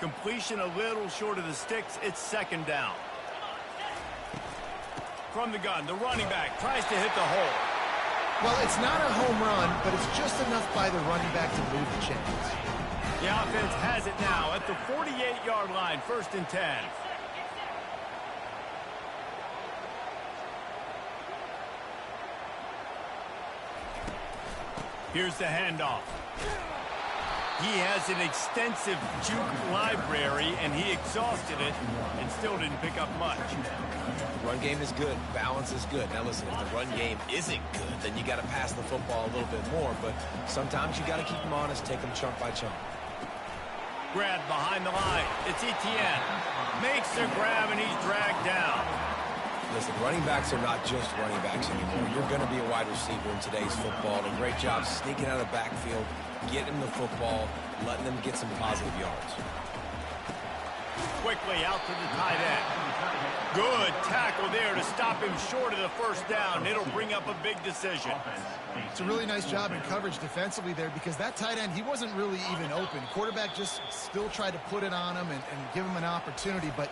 Completion a little short of the sticks. It's second down. From the gun, the running back tries to hit the hole. Well, it's not a home run, but it's just enough by the running back to move the chains. The offense has it now at the 48-yard line, 1st and 10. Here's the handoff. He has an extensive juke library, and he exhausted it and still didn't pick up much. Run game is good. Balance is good. Now listen, if the run game isn't good, then you got to pass the football a little bit more. But sometimes you got to keep them honest, take them chunk by chunk. Grab behind the line. It's Etienne. Makes the grab, and he's dragged down. Listen, running backs are not just running backs anymore. You're going to be a wide receiver in today's football. And great job sneaking out of the backfield, getting the football, letting them get some positive yards. Quickly out to the tight end. Good tackle there to stop him short of the 1st down. It'll bring up a big decision. It's a really nice job in coverage defensively there because that tight end, he wasn't really even open. Quarterback just still tried to put it on him and give him an opportunity, but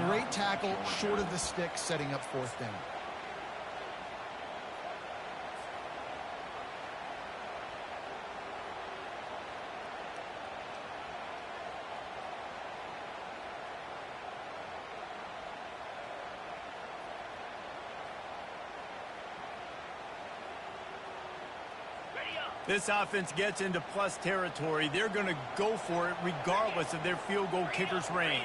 great tackle short of the stick, setting up 4th down. This offense gets into plus territory. They're going to go for it regardless of their field goal kicker's range.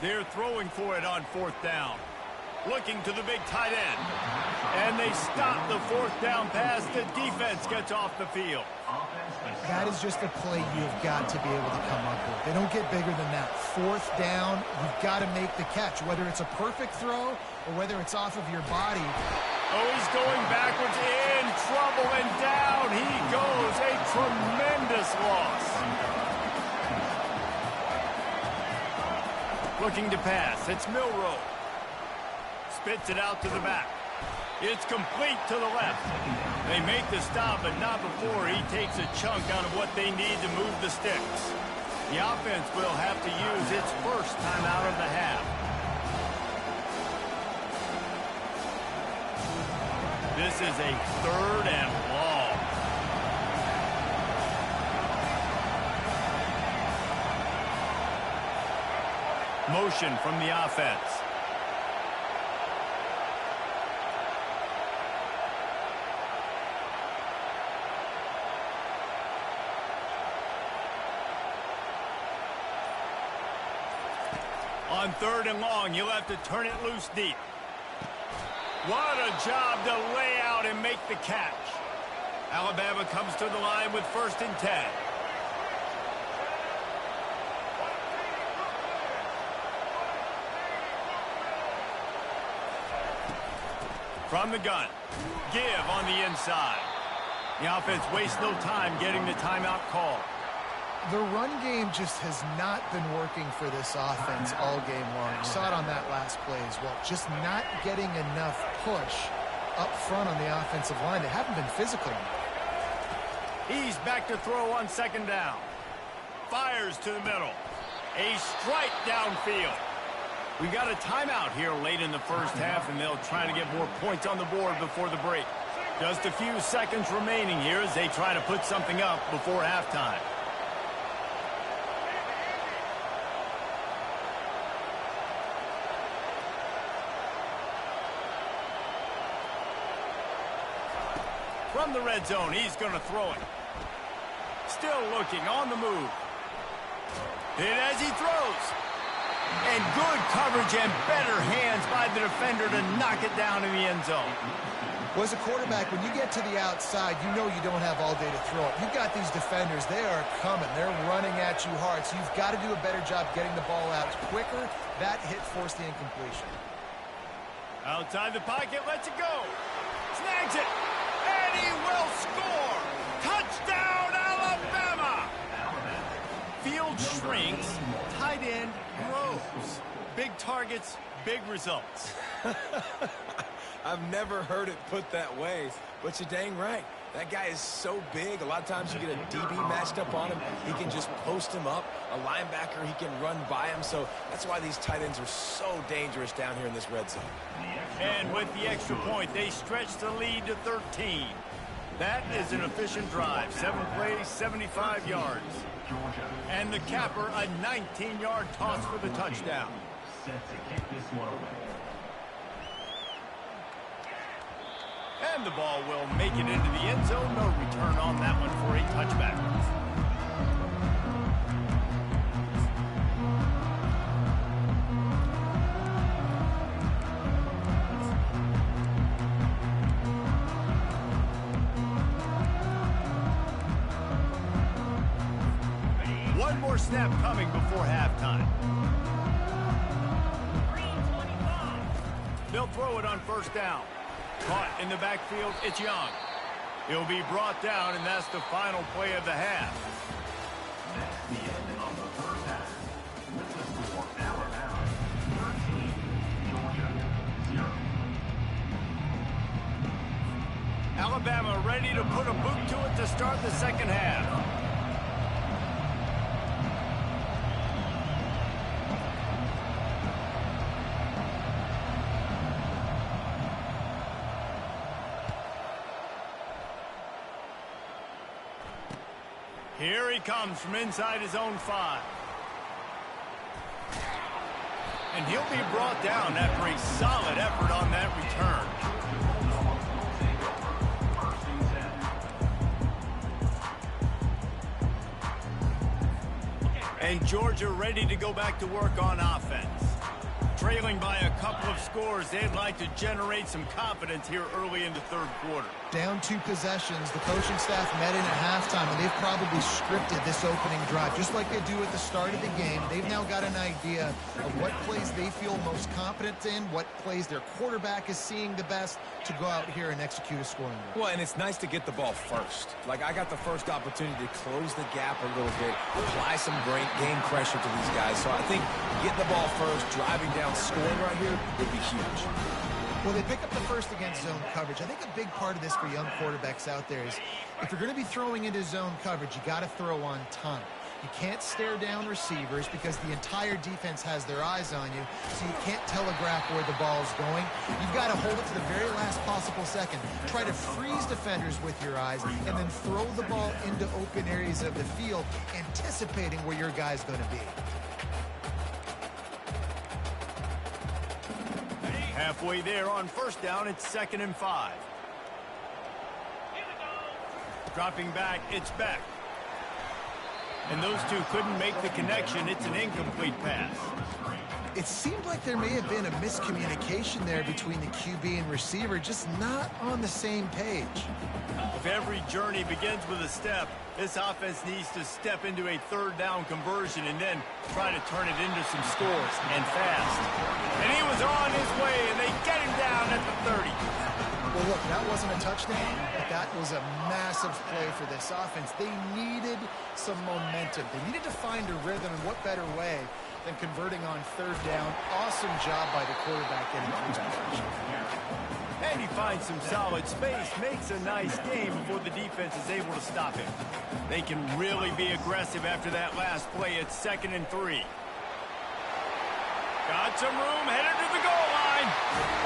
They're throwing for it on 4th down. Looking to the big tight end. And they stop the 4th down pass. The defense gets off the field. That is just a play you've got to be able to come up with. They don't get bigger than that. 4th down, you've got to make the catch, whether it's a perfect throw or whether it's off of your body. Oh, he's going backwards, in trouble, and down he goes. A tremendous loss. Looking to pass. It's Milroe. Spits it out to the back. It's complete to the left. They make the stop, but not before he takes a chunk out of what they need to move the sticks. The offense will have to use its 1st timeout of the half. This is a 3rd and long. Motion from the offense. On 3rd and long, you'll have to turn it loose deep. What a job to lay out and make the catch. Alabama comes to the line with 1st and 10. From the gun. Give on the inside. The offense wastes no time getting the timeout call. The run game just has not been working for this offense all game long. You saw it on that last play as well. Just not getting enough push up front on the offensive line. They haven't been physical enough. He's back to throw on 2nd down. Fires to the middle. A strike downfield. We've got a timeout here late in the 1st half, and they'll try to get more points on the board before the break. Just a few seconds remaining here as they try to put something up before halftime. From the red zone, he's going to throw it. Still looking, on the move. Hit as he throws. And good coverage and better hands by the defender to knock it down in the end zone. Well, as a quarterback, when you get to the outside, you know you don't have all day to throw it. You've got these defenders. They are coming. They're running at you hard. So you've got to do a better job getting the ball out quicker. That hit forced the incompletion. Outside the pocket, lets it go. Snags it. And he will score! Touchdown, Alabama! Field shrinks, tight end grows. Big targets, big results. I've never heard it put that way, but you're dang right. That guy is so big. A lot of times you get a DB matched up on him. He can just post him up. A linebacker, he can run by him. So that's why these tight ends are so dangerous down here in this red zone. And with the extra point, they stretch the lead to 13. That is an efficient drive. 7 plays, 75 yards. And the capper, a 19-yard toss for the touchdown. Set to kick this one away. And the ball will make it into the end zone. No return on that one for a touchback. One more snap coming before halftime. They'll throw it on first down. Caught in the backfield, it's Young. He'll be brought down, and that's the final play of the half. That's the end of the first half. With the score, Alabama 13, Georgia 0. Alabama ready to put a boot to it to start the second half. Here he comes from inside his own 5. And he'll be brought down after a solid effort on that return. And Georgia ready to go back to work on offense. Trailing by a couple of scores, they'd like to generate some confidence here early in the third quarter. Down 2 possessions, the coaching staff met in at halftime, and they've probably scripted this opening drive. Just like they do at the start of the game, they've now got an idea of what plays they feel most confident in, what plays their quarterback is seeing the best to go out here and execute a scoring drive. Well, and it's nice to get the ball first. Like, I got the first opportunity to close the gap a little bit, apply some great game pressure to these guys. So I think getting the ball first, driving down, scoring right here would be huge. Well, they pick up the first against zone coverage. I think a big part of this for young quarterbacks out there is if you're going to be throwing into zone coverage, you got to throw on time. You can't stare down receivers because the entire defense has their eyes on you, so you can't telegraph where the ball's going. You've got to hold it to the very last possible second. Try to freeze defenders with your eyes and then throw the ball into open areas of the field, anticipating where your guy's going to be. Halfway there on first down, it's 2nd and 5. Dropping back, it's Beck. And those two couldn't make the connection. It's an incomplete pass. It seemed like there may have been a miscommunication there between the QB and receiver, just not on the same page. If every journey begins with a step, this offense needs to step into a third down conversion and then try to turn it into some scores, and fast. And he was on his way, and they get him down at the 30. Well, look, that wasn't a touchdown, but that was a massive play for this offense. They needed some momentum. They needed to find a rhythm, and what better way than converting on third down. Awesome job by the quarterback getting through his position. And he finds some solid space, makes a nice game before the defense is able to stop him. They can really be aggressive after that last play. It's 2nd and 3. Got some room, headed to the goal line.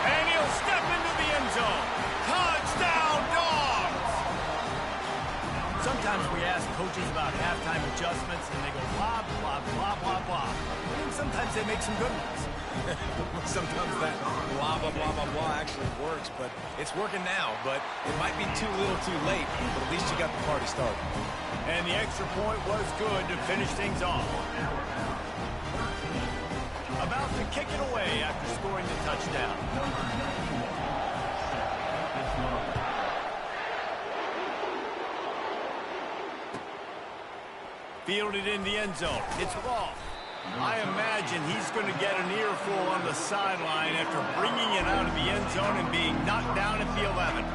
And he'll step into the end zone. Touchdown, Dogs! Sometimes we ask coaches about halftime adjustments, and they go blah, blah, blah, blah, blah. And sometimes they make some good ones. Sometimes that blah, blah, blah, blah, blah actually works, but it's working now. But it might be too little too late, but at least you got the party started. And the extra point was good to finish things off. About to kick it away after scoring the touchdown. Fielded in the end zone. It's Roth. I imagine he's going to get an earful on the sideline after bringing it out of the end zone and being knocked down at the 11.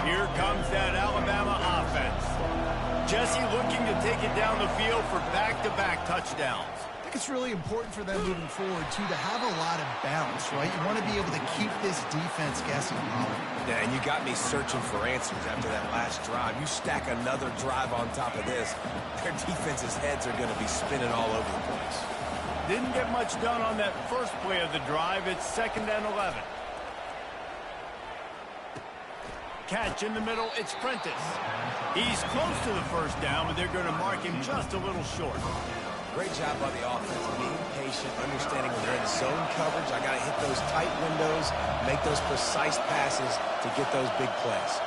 Here comes that Alabama offense. Jesse looking to take it down the field for back-to-back touchdowns. I think it's really important for them moving forward, too, to have a lot of balance. balance, right? You want to be able to keep this defense guessing, Pollard. Yeah, and you got me searching for answers after that last drive. You stack another drive on top of this, their defense's heads are going to be spinning all over the place. Didn't get much done on that first play of the drive. It's 2nd and 11. Catch in the middle, it's Prentice. He's close to the first down, but they're going to mark him just a little short. Great job by the offense, being patient, understanding when they're in zone coverage, I got to hit those tight windows, make those precise passes to get those big plays.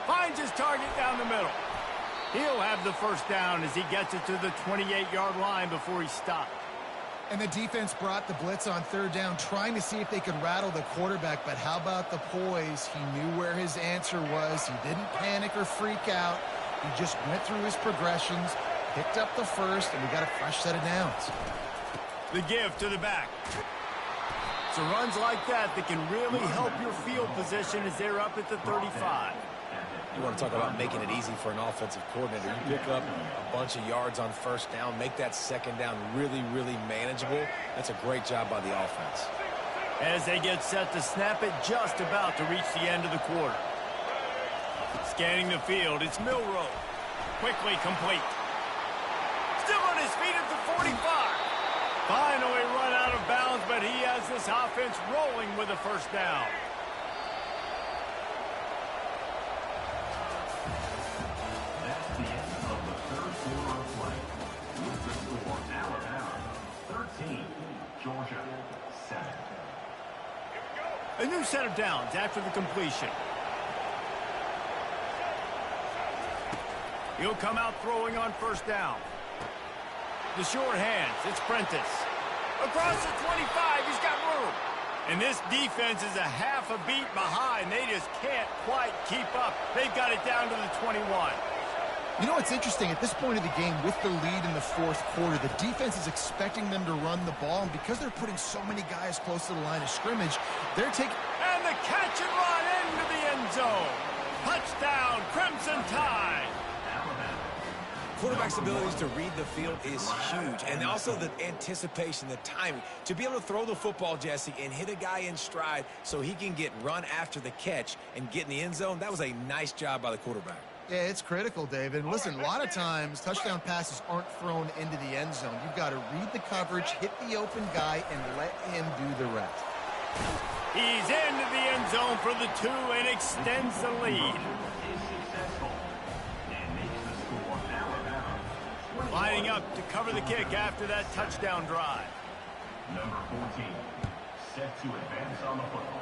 Finds his target down the middle. He'll have the first down as he gets it to the 28-yard line before he stopped. And the defense brought the blitz on 3rd down, trying to see if they could rattle the quarterback. But how about the poise? He knew where his answer was. He didn't panic or freak out. He just went through his progressions, picked up the first, and we got a fresh set of downs. The give to the back. So runs like that can really help your field position as they're up at the 35. You want to talk about making it easy for an offensive coordinator. You pick up a bunch of yards on 1st down, make that 2nd down really, really manageable. That's a great job by the offense. As they get set to snap it, just about to reach the end of the quarter. Scanning the field, it's Milroe. Quickly complete. Still on his feet at the 45. Finally run out of bounds, but he has this offense rolling with a first down. That's the end of the 3rd quarter of play. With the score, Alabama 13, Georgia 7. A new set of downs after the completion. He'll come out throwing on 1st down. The short hands, it's Prentice. Across the 25, he's got room. And this defense is a half a beat behind. They just can't quite keep up. They've got it down to the 21. You know what's interesting? At this point of the game, with the lead in the 4th quarter, the defense is expecting them to run the ball. And because they're putting so many guys close to the line of scrimmage, they're taking... And the catch and run into the end zone. Touchdown, Crimson Tide. Quarterback's abilities to read the field is huge. And also the anticipation, the timing. To be able to throw the football, Jesse, and hit a guy in stride so he can get run after the catch and get in the end zone, that was a nice job by the quarterback. Yeah, it's critical, David. And listen, a lot of times, touchdown passes aren't thrown into the end zone. You've got to read the coverage, hit the open guy, and let him do the rest. He's into the end zone for the 2 and extends the lead. Lining up to cover the kick after that touchdown drive. Number 14, set to advance on the football.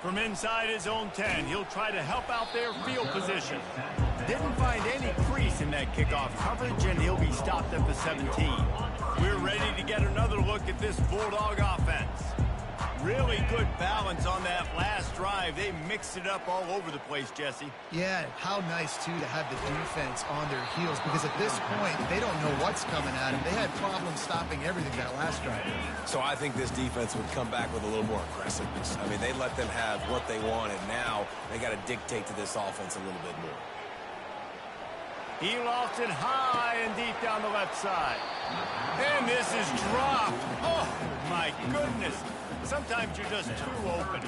From inside his own 10, he'll try to help out their field position. Didn't find any crease in that kickoff coverage, and he'll be stopped at the 17. We're ready to get another look at this Bulldog offense. Really good balance on that last drive. They mixed it up all over the place, Jesse. Yeah, how nice, too, to have the defense on their heels, because at this point, they don't know what's coming at them. They had problems stopping everything that last drive. So I think this defense would come back with a little more aggressiveness. I mean, they let them have what they wanted. Now they got to dictate to this offense a little bit more. He lost it high and deep down the left side. And this is dropped. Oh, my goodness. Sometimes you're just too open.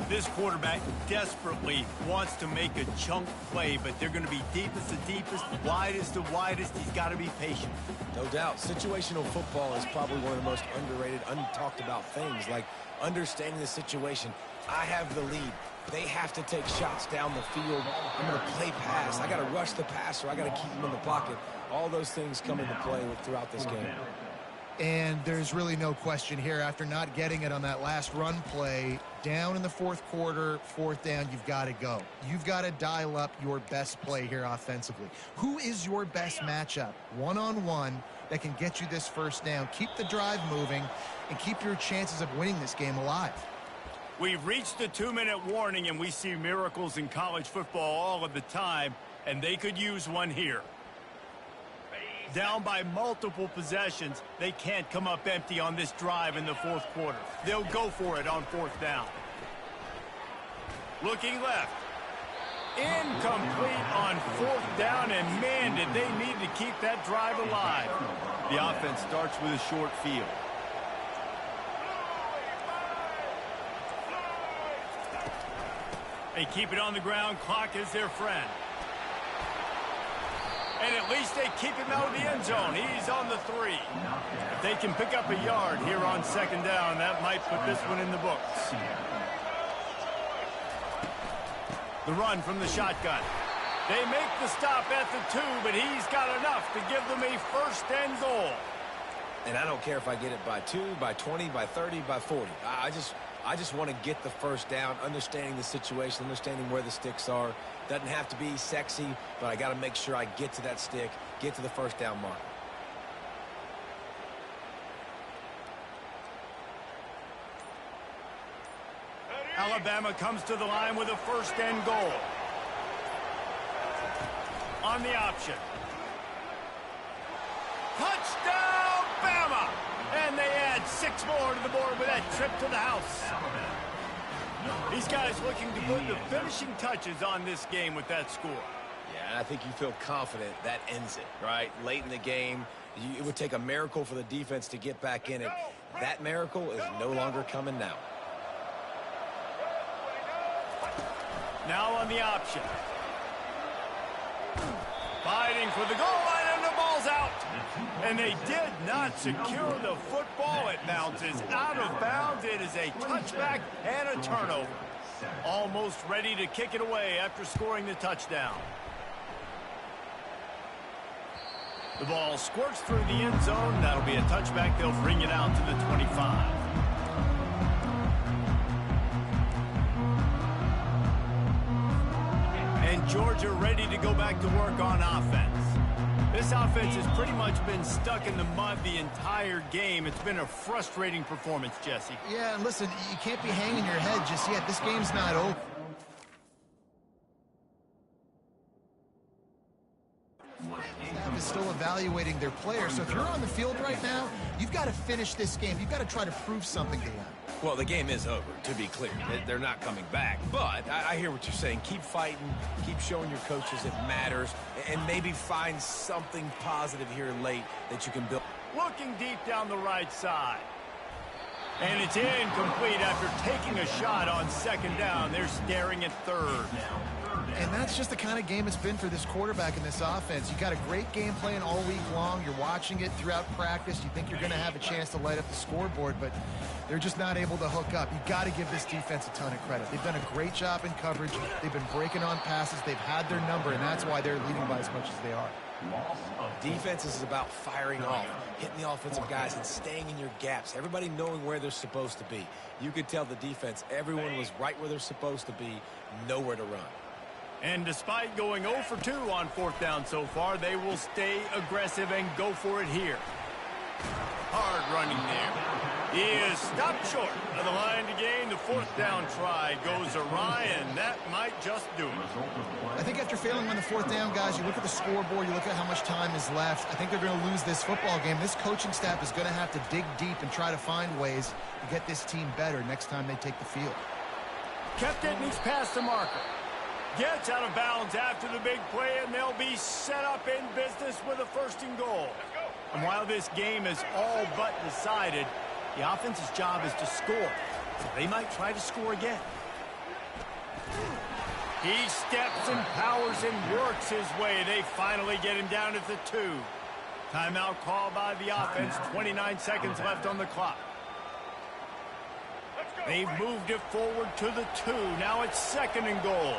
This quarterback desperately wants to make a chunk play, but they're going to be deepest to deepest, widest to widest. He's got to be patient. No doubt. Situational football is probably one of the most underrated, untalked about things, like understanding the situation. I have the lead. They have to take shots down the field. I'm going to play pass. I got to rush the passer. I got to keep him in the pocket. All those things come into play throughout this game. And there's really no question here, after not getting it on that last run play, down in the 4th quarter, 4th down, you've got to go. You've got to dial up your best play here offensively. Who is your best matchup, one-on-one, that can get you this first down, keep the drive moving, and keep your chances of winning this game alive? We've reached the 2-minute warning, and we see miracles in college football all of the time, and they could use one here. Down by multiple possessions, they can't come up empty on this drive in the 4th quarter. They'll go for it on 4th down. Looking left. Incomplete on 4th down, and man, did they need to keep that drive alive. The offense starts with a short field. They keep it on the ground. Clock is their friend. And at least they keep him out of the end zone. He's on the 3. If they can pick up a yard here on 2nd down, that might put this one in the books. The run from the shotgun. They make the stop at the 2, but he's got enough to give them a 1st and goal. And I don't care if I get it by 2, by 20, by 30, by 40. I just want to get the 1st down, understanding the situation, understanding where the sticks are. Doesn't have to be sexy, but I got to make sure I get to that stick, get to the 1st down mark. Alabama comes to the line with a 1st and goal. On the option. Touchdown, Bama! And they add 6 more to the board with that trip to the house. These guys looking to put the finishing touches on this game with that score. Yeah, and I think you feel confident that ends it, right? Late in the game, it would take a miracle for the defense to get back in it. That miracle is no longer coming now. Now on the option. Fighting for the goal line, and the ball's out. And they did not secure the football. It bounces out of bounds. It is a touchback and a turnover. Almost ready to kick it away after scoring the touchdown. The ball squirts through the end zone. That'll be a touchback. They'll bring it out to the 25. And Georgia ready to go back to work on offense. This offense has pretty much been stuck in the mud the entire game. It's been a frustrating performance, Jesse. Yeah, and listen, you can't be hanging your head just yet. This game's not over. Staff is still evaluating their players. So if you're on the field right now, you've got to finish this game. You've got to try to prove something to them. Well, the game is over, to be clear. They're not coming back. But I hear what you're saying. Keep fighting. Keep showing your coaches it matters. And maybe find something positive here late that you can build. Looking deep down the right side. And it's incomplete after taking a shot on 2nd down. They're staring at 3rd. And that's just the kind of game it's been for this quarterback in this offense. You got a great game plan all week long. You're watching it throughout practice. You think you're going to have a chance to light up the scoreboard, but they're just not able to hook up. You got to give this defense a ton of credit. They've done a great job in coverage. They've been breaking on passes. They've had their number, and that's why they're leading by as much as they are. Defense is about firing off, hitting the offensive guys, and staying in your gaps. Everybody knowing where they're supposed to be. You could tell the defense, everyone was right where they're supposed to be, nowhere to run. And despite going 0 for 2 on 4th down so far, they will stay aggressive and go for it here. Hard running there. He is stopped short of the line to gain. The 4th down try goes awry, and that might just do it. I think after failing on the 4th down, guys, you look at the scoreboard, you look at how much time is left. I think they're going to lose this football game. This coaching staff is going to have to dig deep and try to find ways to get this team better next time they take the field. Kept it, and he's past the marker. Gets out of bounds after the big play, and they'll be set up in business with a 1st and goal. And while this game is all but decided, the offense's job is to score. So they might try to score again. He steps and powers and works his way. They finally get him down at the 2. Timeout called by the offense. 29 seconds left on the clock. They've moved it forward to the 2. Now it's 2nd and goal.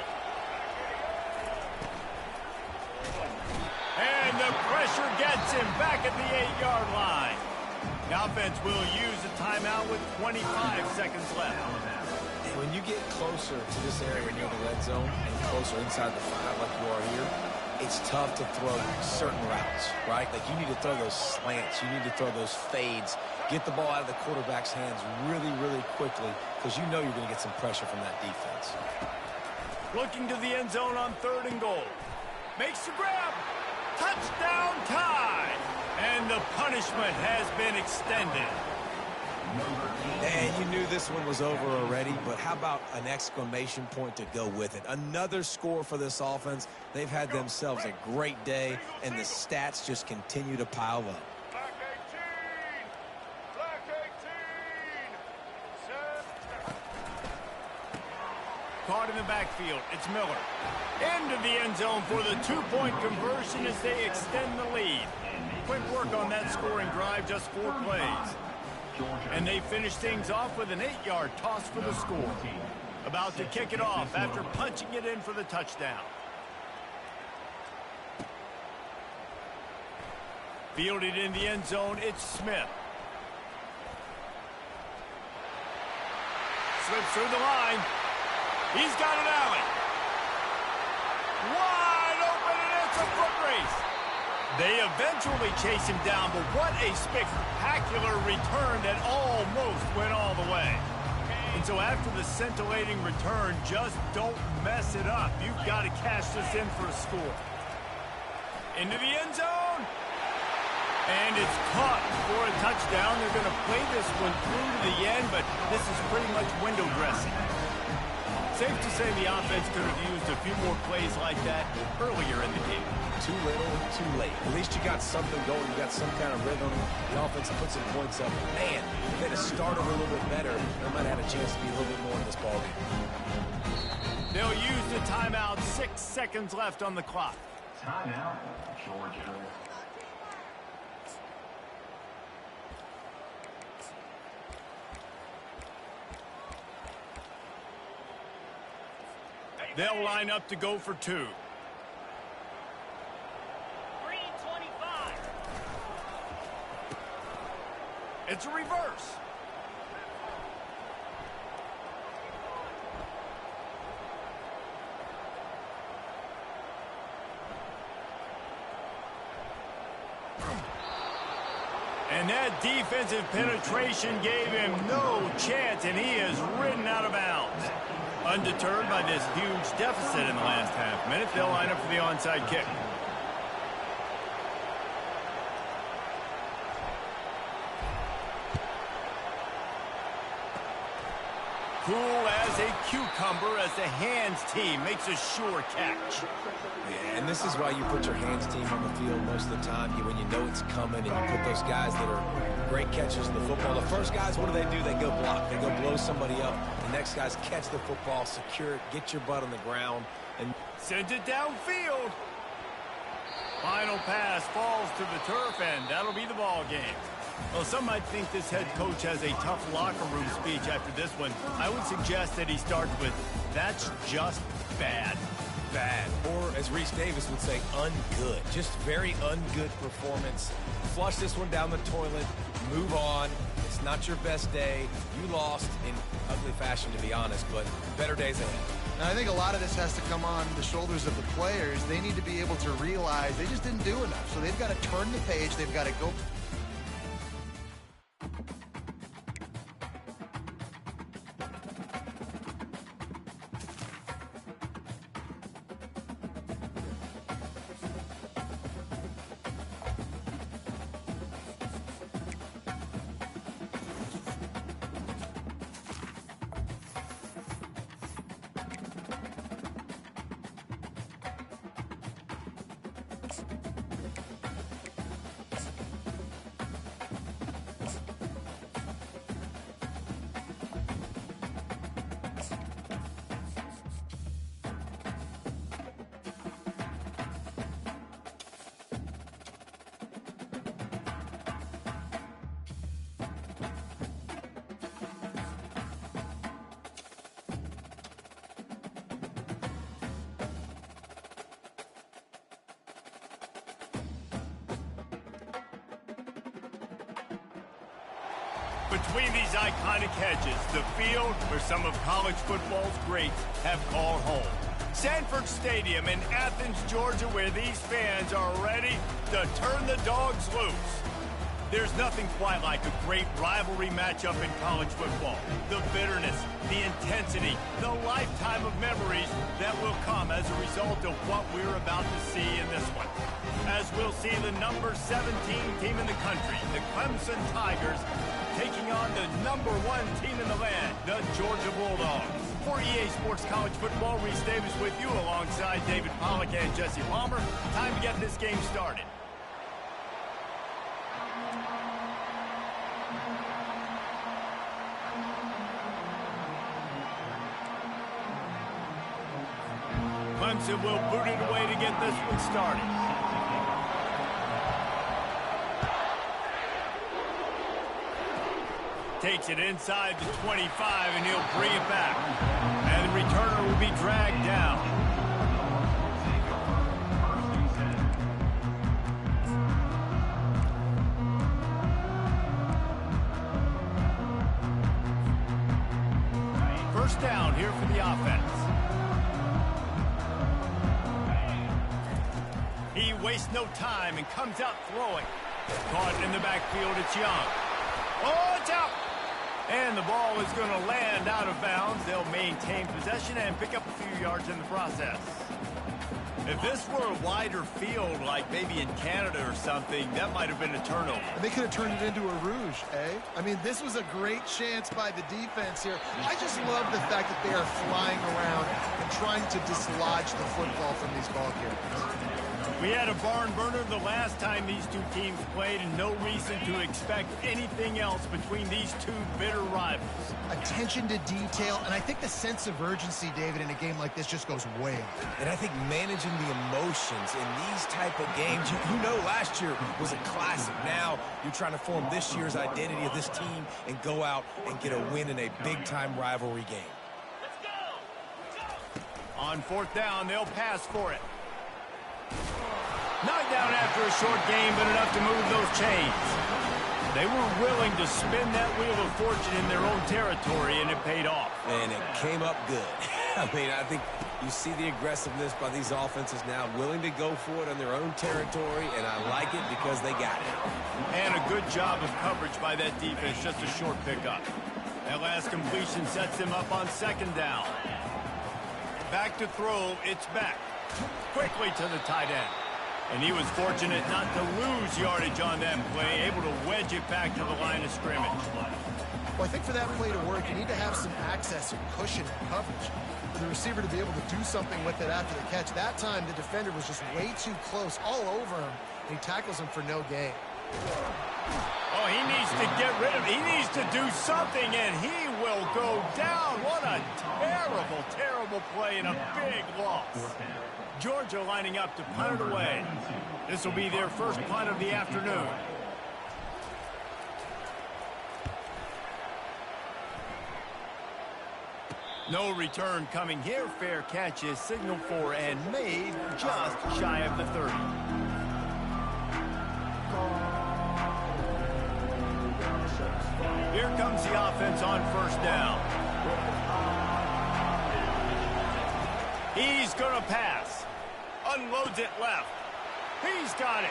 And the pressure gets him back at the 8-yard line. The offense will use a timeout with 25 seconds left. When you get closer to this area near the red zone and closer inside the 5 like you are here, it's tough to throw certain routes, right? Like you need to throw those slants. You need to throw those fades. Get the ball out of the quarterback's hands really, really quickly because you know you're going to get some pressure from that defense. Looking to the end zone on 3rd and goal. Makes the grab. Touchdown tie. And the punishment has been extended. And you knew this one was over already, but how about an exclamation point to go with it? Another score for this offense. They've had themselves a great day, and the stats just continue to pile up. Black 18! Black 18! Caught in the backfield. It's Miller. Into the end zone for the two-point conversion as they extend the lead. Quick work on that scoring drive, just 4 plays. And they finish things off with an 8-yard toss for the score. About to kick it off after punching it in for the touchdown. Fielded in the end zone, it's Smith. Slips through the line. He's got an alley. Wide open, and it's a foot race. They eventually chase him down, but what a spectacular return that almost went all the way. And so after the scintillating return, just don't mess it up. You've got to cash this in for a score. Into the end zone. And it's caught for a touchdown. They're going to play this one through to the end, but this is pretty much window dressing. Safe to say the offense could have used a few more plays like that earlier in the game. Too little, too late. At least you got something going. You got some kind of rhythm. The offense put some points up. Man, if they'd have started a little bit better, they might have had a chance to be a little bit more in this ballgame. They'll use the timeout. 6 seconds left on the clock. Timeout, Georgia. They'll line up to go for 2. 3:25. It's a reverse. And that defensive penetration gave him no chance, and he is ridden out of bounds. Undeterred by this huge deficit in the last half minute, they'll line up for the onside kick. Cool as a cucumber as the hands team makes a sure catch. Yeah, and this is why you put your hands team on the field most of the time. When you know it's coming, and you put those guys that are great catchers of the football. The first guys, what do? They go block. They go blow somebody up. The next guys catch the football, secure it, get your butt on the ground, and sends it downfield. Final pass falls to the turf, and that'll be the ball game. Well, some might think this head coach has a tough locker room speech after this one. I would suggest that he starts with, "That's just bad." bad. Or, as Reese Davis would say, ungood. Just very ungood performance. Flush this one down the toilet. Move on. It's not your best day. You lost in ugly fashion, to be honest, but better days ahead. And I think a lot of this has to come on the shoulders of the players. They need to be able to realize they just didn't do enough. So they've got to turn the page. They've got to go. Between these iconic hedges, the field where some of college football's greats have called home. Sanford Stadium in Athens, Georgia, where these fans are ready to turn the dogs loose. There's nothing quite like a great rivalry matchup in college football. The bitterness, the intensity, the lifetime of memories that will come as a result of what we're about to see in this one. As we'll see the number 17 team in the country, the Clemson Tigers, taking on the #1 team in the land, the Georgia Bulldogs. For EA Sports College Football, Reese Davis with you alongside David Pollack and Jesse Palmer. Time to get this game started. Clemson will boot it away to get this one started. Takes it inside the 25, and he'll bring it back. And the returner will be dragged down. First down here for the offense. He wastes no time and comes out throwing. Caught in the backfield, it's Young. Oh, it's out! And the ball is going to land out of bounds. They'll maintain possession and pick up a few yards in the process. If this were a wider field, like maybe in Canada or something, that might have been a turnover. They could have turned it into a rouge, eh? I mean, this was a great chance by the defense here. I just love the fact that they are flying around and trying to dislodge the football from these ball carriers. We had a barn burner the last time these two teams played, and no reason to expect anything else between these two bitter rivals. Attention to detail, and I think the sense of urgency, David, in a game like this just goes way up. And I think managing the emotions in these type of games, you know last year was a classic. Now you're trying to form this year's identity of this team and go out and get a win in a big-time rivalry game. On fourth down, they'll pass for it. Knocked down after a short game, but enough to move those chains. They were willing to spin that wheel of fortune in their own territory, and it paid off. And it came up good. I mean, I think you see the aggressiveness by these offenses now, willing to go for it on their own territory, and I like it because they got it. And a good job of coverage by that defense, just a short pickup. That last completion sets them up on second down. Back to throw, it's back. Quickly to the tight end. And he was fortunate not to lose yardage on that play, able to wedge it back to the line of scrimmage. Well, I think for that play to work, you need to have some access and cushion and coverage for the receiver to be able to do something with it after the catch. That time, the defender was just way too close, all over him, and he tackles him for no gain. Oh, he needs to get rid of it. He needs to do something, and he will go down. What a terrible, terrible play and a big loss. Georgia lining up to punt it away. This will be their first punt of the afternoon. No return coming here. Fair catch is signaled for and made just shy of the 30. Here comes the offense on first down. He's going to pass. Unloads it left. He's got it.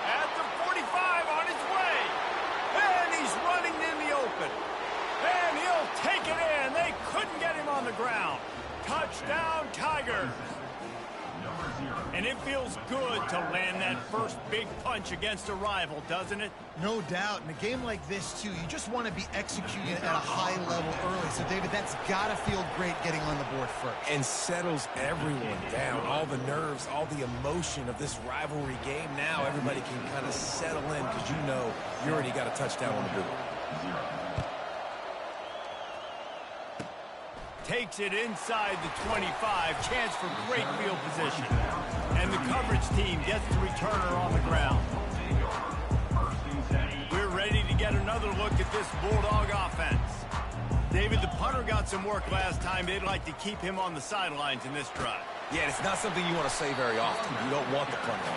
At the 45 on his way. And he's running in the open. And he'll take it in. They couldn't get him on the ground. Touchdown, Tigers. And it feels good to land that first big punch against a rival, doesn't it? No doubt. In a game like this, too, you just want to be executing at a high level early. So, David, that's got to feel great getting on the board first. And settles everyone down. All the nerves, all the emotion of this rivalry game. Now everybody can kind of settle in because you know you already got a touchdown on the board. Takes it inside the 25. Chance for great field position. And the coverage team gets the returner on the ground. We're ready to get another look at this Bulldog offense. David, the punter got some work last time. They'd like to keep him on the sidelines in this drive. Yeah, it's not something you want to say very often. You don't want the punter.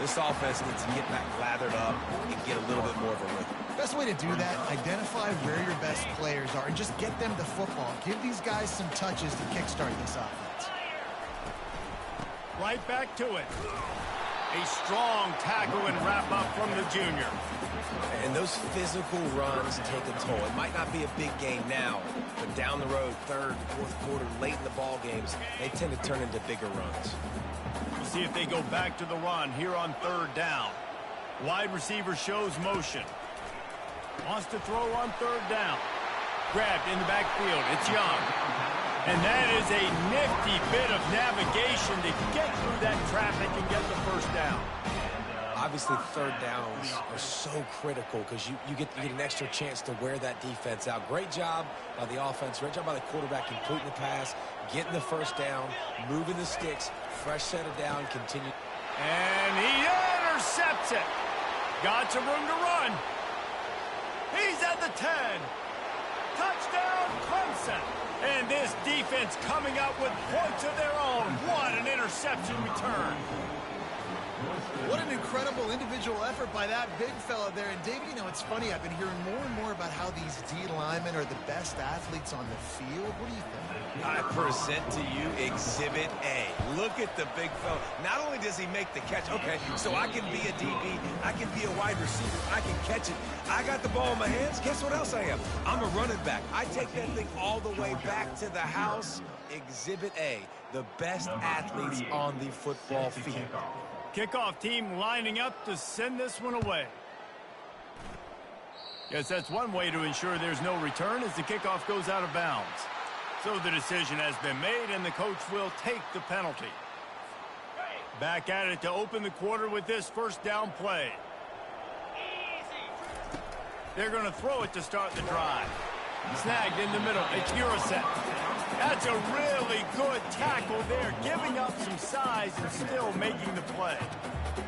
This offense needs to get back lathered up and get a little bit more of a rhythm. Best way to do that, identify where your best players are and just get them the football. Give these guys some touches to kickstart this offense. Right back to it. A strong tackle and wrap up from the junior. And those physical runs take a toll. It might not be a big game now, but down the road, third, fourth quarter, late in the ball games, they tend to turn into bigger runs. We'll see if they go back to the run here on third down. Wide receiver shows motion. Wants to throw on third down. Grabbed in the backfield. It's Young. And that is a nifty bit of navigation to get through that traffic and get the first down. Obviously, third downs are so critical because you get an extra chance to wear that defense out. Great job by the offense. Great job by the quarterback completing the pass, getting the first down, moving the sticks, fresh set of down, continue. And he intercepts it. Got some room to run. He's at the 10. Touchdown, Clemson. And this defense coming out with points of their own. What an interception return. What an incredible individual effort by that big fella there. And, David, you know, it's funny. I've been hearing more and more about how these D linemen are the best athletes on the field. What do you think? I present to you Exhibit A. Look at the big fella. Not only does he make the catch, okay, so I can be a DB, I can be a wide receiver, I can catch it. I got the ball in my hands. Guess what else I am? I'm a running back. I take that thing all the way back to the house. Exhibit A, the best athletes on the football field. Kickoff team lining up to send this one away. Yes, that's one way to ensure there's no return as the kickoff goes out of bounds. So the decision has been made, and the coach will take the penalty. Back at it to open the quarter with this first down play. They're going to throw it to start the drive. Snagged in the middle. It's Urasek. That's a really good tackle there, giving up some size and still making the play.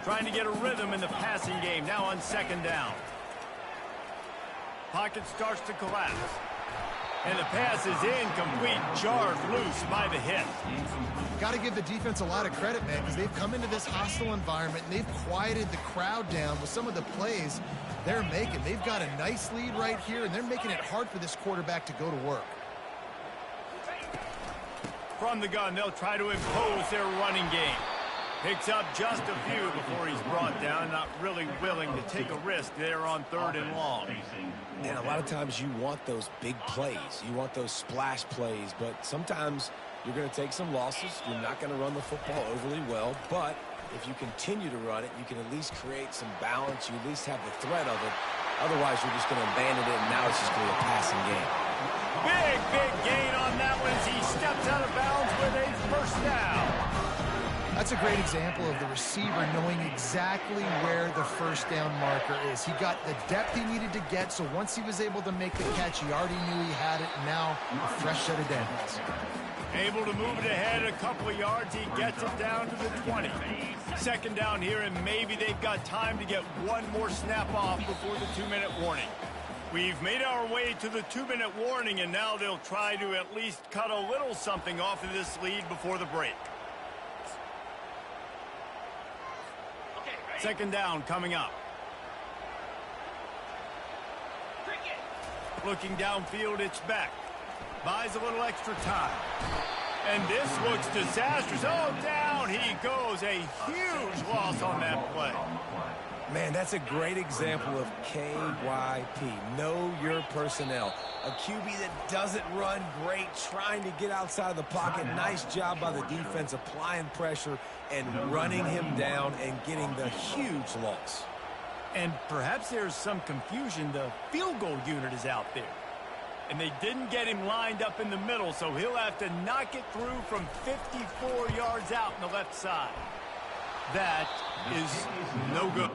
Trying to get a rhythm in the passing game, now on second down. Pocket starts to collapse. And the pass is incomplete, jarred loose by the hit. Got to give the defense a lot of credit, man, because they've come into this hostile environment and they've quieted the crowd down with some of the plays they're making. They've got a nice lead right here, and they're making it hard for this quarterback to go to work. From the gun, they'll try to impose their running game. Picks up just a few before he's brought down. Not really willing to take a risk there on third and long. And a lot of times you want those big plays. You want those splash plays. But sometimes you're going to take some losses. You're not going to run the football overly well. But if you continue to run it, you can at least create some balance. You at least have the threat of it. Otherwise, you're just going to abandon it, and now it's just going to be a passing game. Big gain on that one as he steps out of bounds with a first down. That's a great example of the receiver knowing exactly where the first down marker is. He got the depth he needed to get, so once he was able to make the catch, he already knew he had it, and now a fresh set of downs. Able to move it ahead a couple of yards. He gets it down to the 20. Second down here, and maybe they've got time to get one more snap off before the 2-minute warning. We've made our way to the 2-minute warning, and now they'll try to at least cut a little something off of this lead before the break. Second down coming up. Looking downfield, it's Beck. Buys a little extra time. And this looks disastrous. Oh, down he goes. A huge loss on that play. Man, that's a great example of KYP. Know your personnel. A QB that doesn't run great, trying to get outside of the pocket. Nice job by the defense applying pressure and running him down and getting the huge loss. And perhaps there's some confusion. The field goal unit is out there. And they didn't get him lined up in the middle, so he'll have to knock it through from 54 yards out on the left side. That is no good.